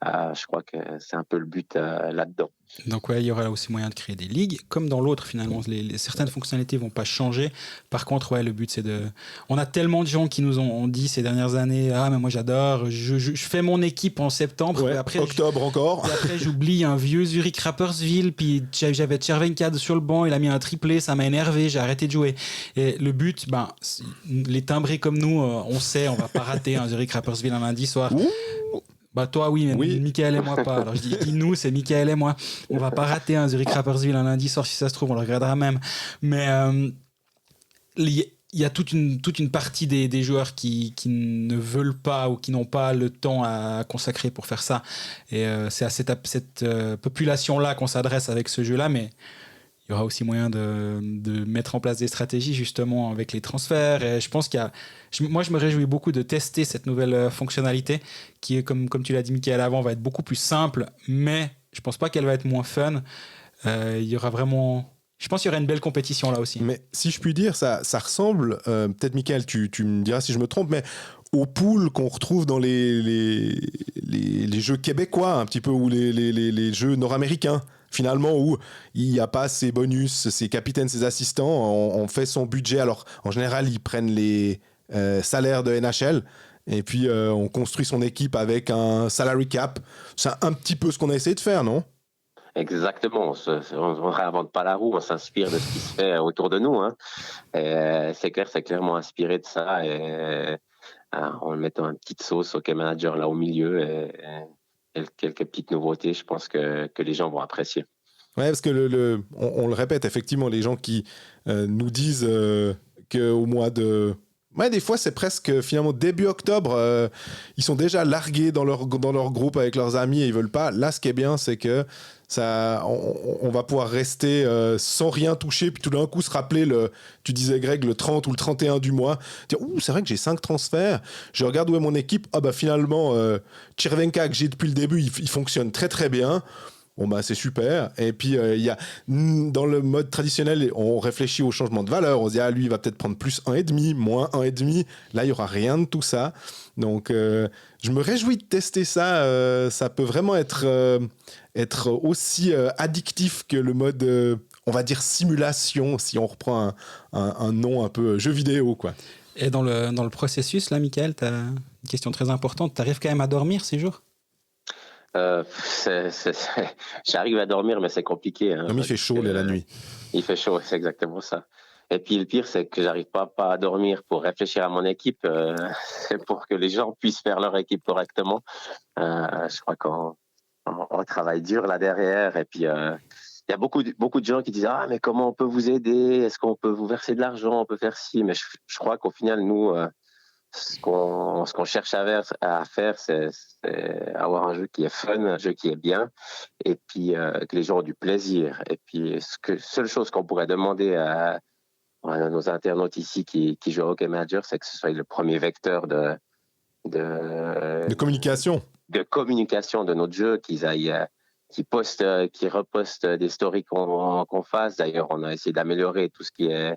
Je crois que c'est un peu le but là-dedans. Donc ouais, il y aura là aussi moyen de créer des ligues, comme dans l'autre finalement. Certaines fonctionnalités vont pas changer. Par contre, ouais, le but c'est de... On a tellement de gens qui nous ont dit ces dernières années, ah mais moi j'adore, je fais mon équipe en septembre, Ouais, et après, octobre encore. Et après j'oublie un vieux Zurich Rapperswil, puis j'avais Cervenka sur le banc, il a mis un triplé, ça m'a énervé, j'ai arrêté de jouer. Et le but, les timbrés comme nous, on sait, on va pas rater un Zurich Rapperswil un lundi soir. Ouh. Bah toi oui, mais Oui. Michael et moi pas. Alors je dis nous, c'est Michael et moi. On va pas rater un Zurich Rapperswil un lundi soir, si ça se trouve, on le regrettera même. Mais il y a toute une partie des joueurs qui ne veulent pas ou qui n'ont pas le temps à consacrer pour faire ça. Et c'est à cette population-là qu'on s'adresse avec ce jeu-là, mais il y aura aussi moyen de mettre en place des stratégies justement avec les transferts. Et je pense moi, je me réjouis beaucoup de tester cette nouvelle fonctionnalité qui est, comme tu l'as dit, Michael, avant, va être beaucoup plus simple, mais je pense pas qu'elle va être moins fun. Il y aura vraiment... Je pense qu'il y aura une belle compétition là aussi. Mais si je puis dire, ça ressemble, peut-être Michael, tu me diras si je me trompe, mais aux poules qu'on retrouve dans les jeux québécois, un petit peu, ou les jeux nord-américains. Finalement, où il n'y a pas ses bonus, ses capitaines, ses assistants, on fait son budget. Alors, en général, ils prennent les salaires de NHL et puis on construit son équipe avec un salary cap. C'est un petit peu ce qu'on a essayé de faire, non ? Exactement, on ne réinvente pas la roue, on s'inspire de ce qui se fait autour de nous. Hein. C'est clairement inspiré de ça. Et, en mettant une petite sauce Hockey Manager là au milieu et quelques petites nouveautés, je pense que les gens vont apprécier. Ouais, parce que on le répète, effectivement, les gens qui nous disent qu'au mois de... Ouais, des fois, c'est presque finalement début octobre, ils sont déjà largués dans leur groupe avec leurs amis et ils veulent pas. Là, ce qui est bien, c'est que on va pouvoir rester sans rien toucher, puis tout d'un coup se rappeler, tu disais Greg, le 30 ou le 31 du mois, dire, c'est vrai que j'ai 5 transferts, je regarde où est mon équipe, finalement, Cervenka que j'ai depuis le début, il fonctionne très très bien. Bon, c'est super. Et puis, il y a, dans le mode traditionnel, on réfléchit au changement de valeur. On se dit, lui, il va peut-être prendre plus 1,5, moins 1,5. Là, il n'y aura rien de tout ça. Donc, je me réjouis de tester ça. Ça peut vraiment être aussi addictif que le mode, on va dire, simulation, si on reprend un nom un peu jeu vidéo, quoi. Et dans le processus, là, Michael, tu as une question très importante. Tu arrives quand même à dormir ces jours ? J'arrive à dormir, mais c'est compliqué. Hein, il fait chaud la nuit. Il fait chaud, c'est exactement ça. Et puis le pire, c'est que j'arrive pas à dormir pour réfléchir à mon équipe, pour que les gens puissent faire leur équipe correctement. Je crois qu'on travaille dur là derrière. Et puis il y a beaucoup de gens qui disent mais comment on peut vous aider ? Est-ce qu'on peut vous verser de l'argent ? On peut faire ci. Mais je crois qu'au final, nous, ce qu'on cherche à faire, c'est avoir un jeu qui est fun, un jeu qui est bien, et puis que les gens ont du plaisir. Et puis, seule chose qu'on pourrait demander à nos internautes ici qui jouent au Hockey Manager, c'est que ce soit le premier vecteur de communication. De communication de notre jeu, qu'ils repostent des stories qu'on fasse. D'ailleurs, on a essayé d'améliorer tout ce qui est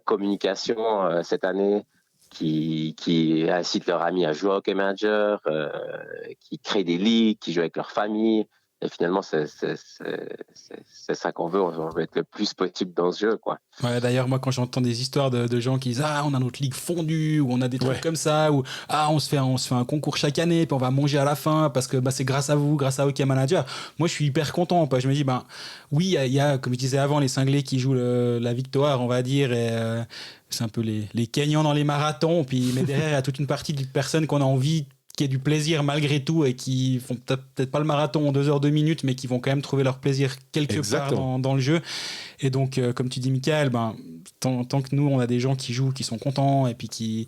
communication cette année. Qui incitent leurs amis à jouer au Hockey Manager, qui créent des ligues, qui jouent avec leur famille. Et finalement, c'est ça qu'on veut. On veut être le plus possible dans ce jeu, quoi. Ouais, d'ailleurs, moi, quand j'entends des histoires de gens qui disent on a notre ligue fondue, ou on a des trucs comme ça, ou on se fait un concours chaque année, puis on va manger à la fin parce que c'est grâce à vous, grâce à Hockey Manager. Moi, je suis hyper content. Je me dis, oui, il y a, comme je disais avant, les cinglés qui jouent la victoire, on va dire, et c'est un peu les Kenyans dans les marathons. Mais derrière, il y a toute une partie de personnes qu'on a envie qui aient du plaisir malgré tout et qui font peut-être pas le marathon en 2 heures 2 minutes, mais qui vont quand même trouver leur plaisir quelque part dans le jeu. Et donc, comme tu dis, Michael, tant que nous, on a des gens qui jouent, qui sont contents et puis qui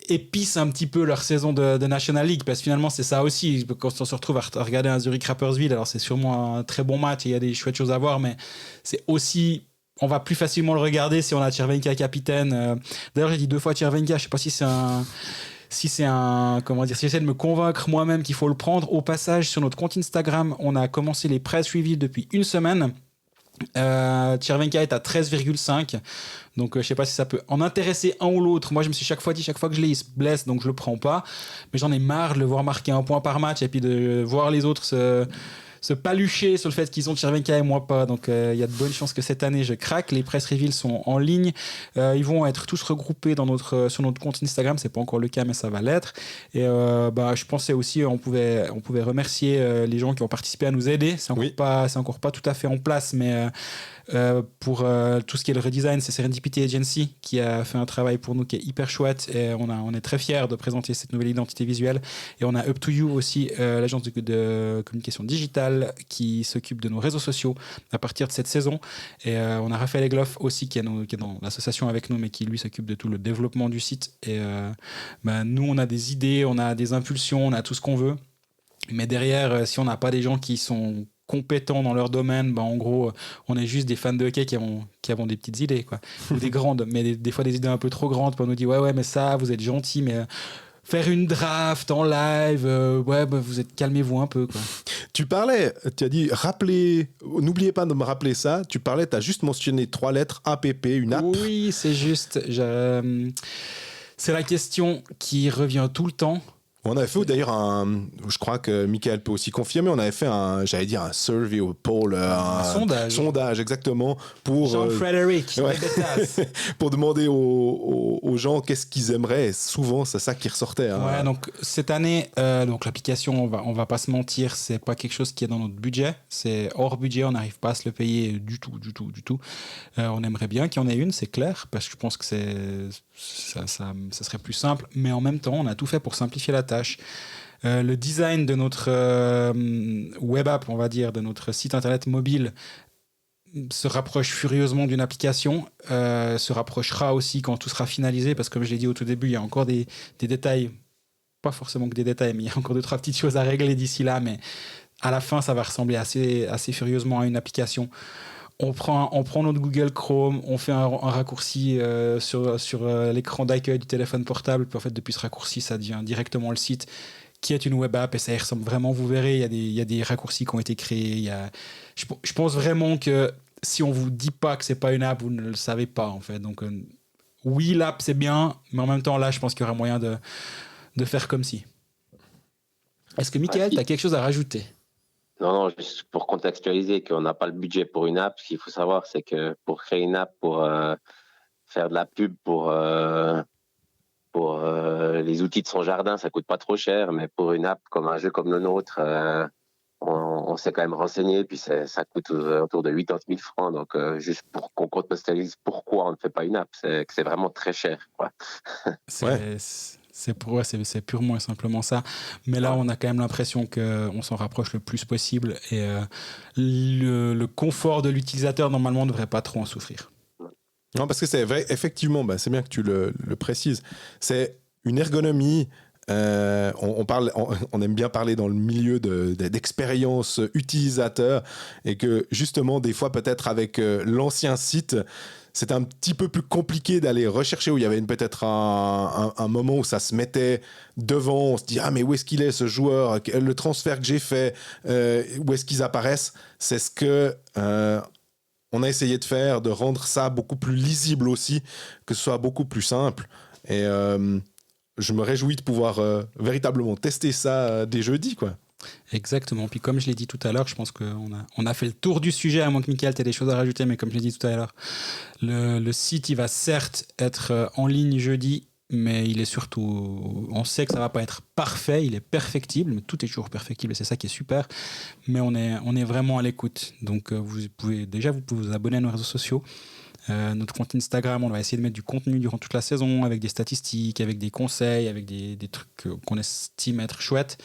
épicent un petit peu leur saison de National League, parce que finalement, c'est ça aussi. Quand on se retrouve à regarder un Zurich Rapperswil, alors c'est sûrement un très bon match et il y a des chouettes choses à voir, mais c'est aussi... On va plus facilement le regarder si on a Cervenka capitaine. D'ailleurs, j'ai dit 2 fois Cervenka, je sais pas si c'est comment dire, si j'essaie de me convaincre moi-même qu'il faut le prendre. Au passage, sur notre compte Instagram, on a commencé les press reviews depuis 1 semaine. Chervenka est à 13,5. Donc je sais pas si ça peut en intéresser un ou l'autre. Moi je me suis chaque fois que je l'ai, il se blesse, donc je le prends pas. Mais j'en ai marre de le voir marquer 1 point par match et puis de voir les autres se palucher sur le fait qu'ils ont Chervenka et moi pas. Donc il y a de bonnes chances que cette année je craque. Les press reveals sont en ligne. Ils vont être tous regroupés sur notre compte Instagram. C'est pas encore le cas, mais ça va l'être. Et je pensais aussi on pouvait remercier les gens qui ont participé à nous aider. C'est encore pas tout à fait en place, mais pour tout ce qui est le redesign, c'est Serendipity Agency qui a fait un travail pour nous qui est hyper chouette et on est très fiers de présenter cette nouvelle identité visuelle. Et on a Up to You aussi, l'agence de communication digitale qui s'occupe de nos réseaux sociaux à partir de cette saison. Et on a Raphaël Egloff aussi qui est dans l'association avec nous, mais qui lui s'occupe de tout le développement du site. Et nous, on a des idées, on a des impulsions, on a tout ce qu'on veut. Mais derrière, si on n'a pas des gens qui sont compétents dans leur domaine, en gros, on est juste des fans de hockey qui avons des petites idées, quoi. Ou des grandes, mais des fois des idées un peu trop grandes. Puis on nous dit, ouais, mais ça, vous êtes gentil, mais faire une draft en live, calmez-vous un peu, quoi. Tu as dit, n'oubliez pas de me rappeler ça. Tu as juste mentionné 3 lettres, APP, une app. Oui, c'est juste. C'est la question qui revient tout le temps. On avait fait d'ailleurs je crois que Michael peut aussi confirmer, on avait fait un survey au poll, un sondage exactement pour Jean-Frédéric, pour demander aux gens qu'est-ce qu'ils aimeraient. Et souvent c'est ça qui ressortait. Hein. Ouais, donc cette année, donc l'application, on va pas se mentir, c'est pas quelque chose qui est dans notre budget, c'est hors budget, on n'arrive pas à se le payer du tout. On aimerait bien qu'il y en ait une, c'est clair, parce que je pense que ça serait plus simple, mais en même temps, on a tout fait pour simplifier la tâche. Le design de notre web app, on va dire, de notre site internet mobile se rapproche furieusement d'une application, se rapprochera aussi quand tout sera finalisé, parce que comme je l'ai dit au tout début, il y a encore des détails, pas forcément que des détails, mais il y a encore 2-3 petites choses à régler d'ici là, mais à la fin, ça va ressembler assez furieusement à une application. On prend notre Google Chrome, on fait un raccourci sur l'écran d'accueil du téléphone portable, puis en fait, depuis ce raccourci, ça devient directement le site qui est une web app et ça y ressemble vraiment, vous verrez, il y a des raccourcis qui ont été créés. Je pense vraiment que si on vous dit pas que c'est pas une app, vous ne le savez pas, en fait. Donc, oui, l'app, c'est bien, mais en même temps, là, je pense qu'il y aura moyen de faire comme si. Est-ce que, Michael, tu as quelque chose à rajouter ? Non, juste pour contextualiser qu'on n'a pas le budget pour une app, ce qu'il faut savoir, c'est que pour créer une app, pour faire de la pub pour les outils de son jardin, ça coûte pas trop cher, mais pour une app comme un jeu comme le nôtre, on s'est quand même renseigné, puis ça coûte autour de 80 000 francs. Donc, juste pour qu'on contextualise pourquoi on ne fait pas une app, c'est que c'est vraiment très cher, quoi. C'est purement et simplement ça. Mais là, on a quand même l'impression qu'on s'en rapproche le plus possible et le confort de l'utilisateur, normalement, ne devrait pas trop en souffrir. Non, parce que c'est vrai, effectivement, c'est bien que tu le précises. C'est une ergonomie. On aime bien parler dans le milieu d'expérience utilisateur et que justement, des fois, peut-être avec l'ancien site, c'était un petit peu plus compliqué d'aller rechercher où il y avait peut-être un moment où ça se mettait devant, on se dit mais où est-ce qu'il est ce joueur, le transfert que j'ai fait, où est-ce qu'ils apparaissent. C'est ce que on a essayé de faire, de rendre ça beaucoup plus lisible aussi, que ce soit beaucoup plus simple. Et je me réjouis de pouvoir véritablement tester ça dès jeudi, quoi. Exactement. Puis comme je l'ai dit tout à l'heure, je pense qu'on a fait le tour du sujet, à moins que Michael ait des choses à rajouter, mais comme je l'ai dit tout à l'heure, le site, il va certes être en ligne jeudi, mais il est surtout... On sait que ça va pas être parfait, il est perfectible, mais tout est toujours perfectible et c'est ça qui est super. Mais on est vraiment à l'écoute. Donc vous pouvez vous abonner à nos réseaux sociaux. Notre compte Instagram, on va essayer de mettre du contenu durant toute la saison, avec des statistiques, avec des conseils, avec des trucs qu'on estime être chouettes.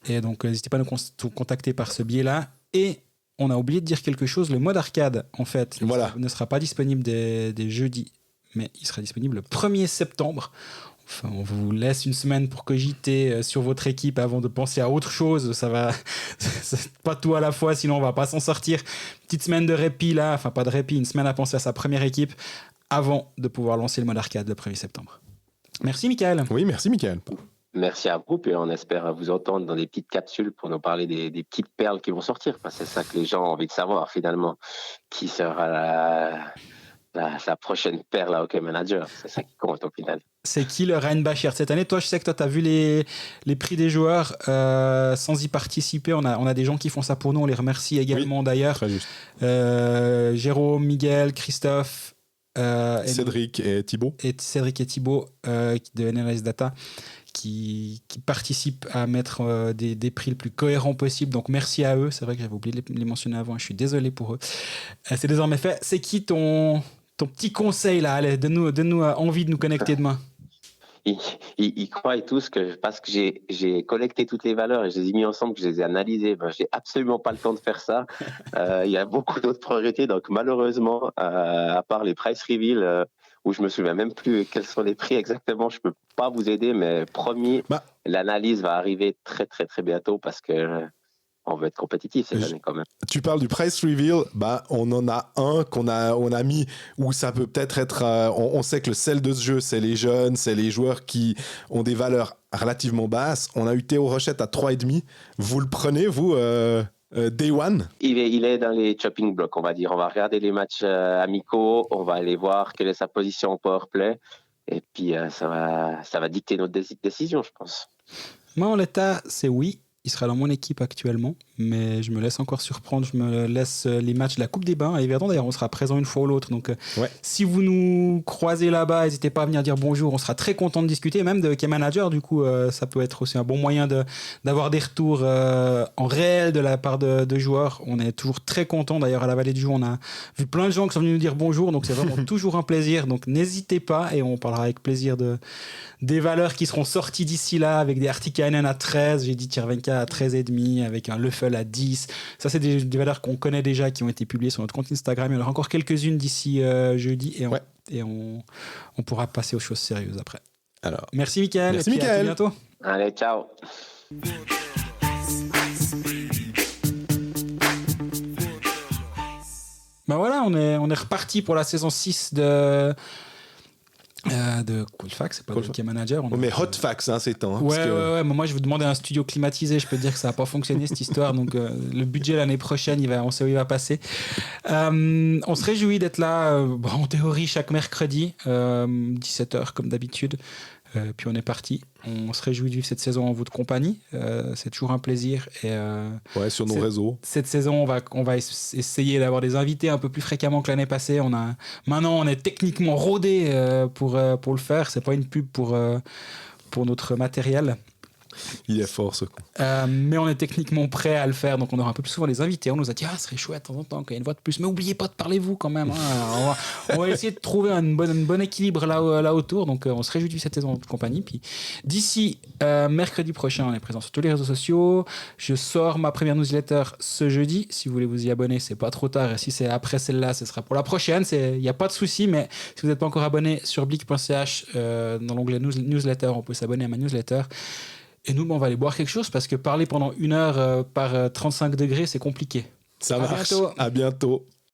Et donc, n'hésitez pas à nous contacter par ce biais-là. Et on a oublié de dire quelque chose, le mode arcade, en fait, ne sera pas disponible des jeudis, mais il sera disponible le 1er septembre. Enfin, on vous laisse une semaine pour cogiter sur votre équipe avant de penser à autre chose. C'est pas tout à la fois, sinon on va pas s'en sortir. Petite semaine de répit là, enfin pas de répit, une semaine à penser à sa première équipe avant de pouvoir lancer le mode arcade le 1er septembre. Merci Michael. Oui, merci Michael. Merci à vous, et on espère vous entendre dans des petites capsules pour nous parler des petites perles qui vont sortir. Parce que c'est ça que les gens ont envie de savoir finalement. Qui sera la prochaine perle à Hockey Manager? C'est ça qui compte au final. C'est qui le Ryan Bachir cette année? Toi, je sais que toi, tu as vu les prix des joueurs sans y participer. On a des gens qui font ça pour nous. On les remercie également d'ailleurs. Très juste. Jérôme, Miguel, Christophe, Cédric et Thibaut. De NLS Data qui participent à mettre des prix le plus cohérents possible. Donc merci à eux. C'est vrai que j'avais oublié de les mentionner avant. Je suis désolé pour eux. C'est désormais fait. C'est qui ton petit conseil là? Allez, donne-nous envie de nous connecter demain. Ils croient tous que parce que j'ai collecté toutes les valeurs et je les ai mis ensemble, que je les ai analysées. J'ai absolument pas le temps de faire ça. Il y a beaucoup d'autres priorités. Donc malheureusement, à part les price reveal, où je me souviens même plus quels sont les prix exactement, je peux pas vous aider. Mais promis, l'analyse va arriver très très très bientôt parce que on veut être compétitif cette année quand même. Tu parles du price reveal, on en a un on a mis où ça peut peut-être être. On sait que le sel de ce jeu, c'est les jeunes, c'est les joueurs qui ont des valeurs relativement basses. On a eu Théo Rochette à 3,5. Vous le prenez, vous, Day One? Il est dans les chopping blocks, on va dire. On va regarder les matchs amicaux, on va aller voir quelle est sa position au powerplay. Et puis ça va dicter notre décision, je pense. Moi, en l'état, c'est oui. Il sera dans mon équipe actuellement, mais je me laisse encore surprendre. Je me laisse les matchs de la Coupe des Bains. Et Verdon, d'ailleurs, on sera présent une fois ou l'autre. Donc, si vous nous croisez là-bas, n'hésitez pas à venir dire bonjour. On sera très content de discuter, même de Hockey Manager. Du coup, ça peut être aussi un bon moyen d'avoir des retours en réel de la part de joueurs. On est toujours très content. D'ailleurs, à la Vallée du Joux, on a vu plein de gens qui sont venus nous dire bonjour. Donc, c'est vraiment toujours un plaisir. Donc, n'hésitez pas et on parlera avec plaisir des valeurs qui seront sorties d'ici là, avec des Artikainen à 13, j'ai dit Tchervenka à 13,5, avec un Leffel à 10. Ça, c'est des valeurs qu'on connaît déjà, qui ont été publiées sur notre compte Instagram. Il y en aura encore quelques-unes d'ici jeudi, et on pourra passer aux choses sérieuses après. Alors, merci Mickaël. Merci et Mickaël. à bientôt. Allez, ciao. Ben voilà, on est reparti pour la saison 6 de Coolfax, c'est pas Hockey Manager. Mais Hotfax, c'est temps. Ouais. Moi, je vous demandais un studio climatisé. Je peux te dire que ça n'a pas fonctionné cette histoire. Donc, le budget l'année prochaine, on sait où il va passer. On se réjouit d'être là, en théorie, chaque mercredi, 17h comme d'habitude. Puis on est parti. On se réjouit de vivre cette saison en votre compagnie. C'est toujours un plaisir. Et, sur nos réseaux. Cette saison, on va essayer d'avoir des invités un peu plus fréquemment que l'année passée. Maintenant, on est techniquement rodé pour le faire. C'est pas une pub pour notre matériel. Il est fort, ce con. Mais on est techniquement prêt à le faire, donc on aura un peu plus souvent les invités. On nous a dit, ce serait chouette de temps en temps qu'il y ait une voix de plus. Mais n'oubliez pas de parler vous quand même. On va essayer de trouver un bon équilibre là autour. Donc on se réjouit de cette saison en toute compagnie. Puis d'ici mercredi prochain, on est présent sur tous les réseaux sociaux. Je sors ma première newsletter ce jeudi. Si vous voulez vous y abonner, c'est pas trop tard. Et si c'est après celle-là, ce sera pour la prochaine. Il n'y a pas de souci. Mais si vous n'êtes pas encore abonné sur blick.ch, dans l'onglet newsletter, on peut s'abonner à ma newsletter. Et nous, on va aller boire quelque chose parce que parler pendant 1 heure par 35 degrés, c'est compliqué. Ça marche. À bientôt.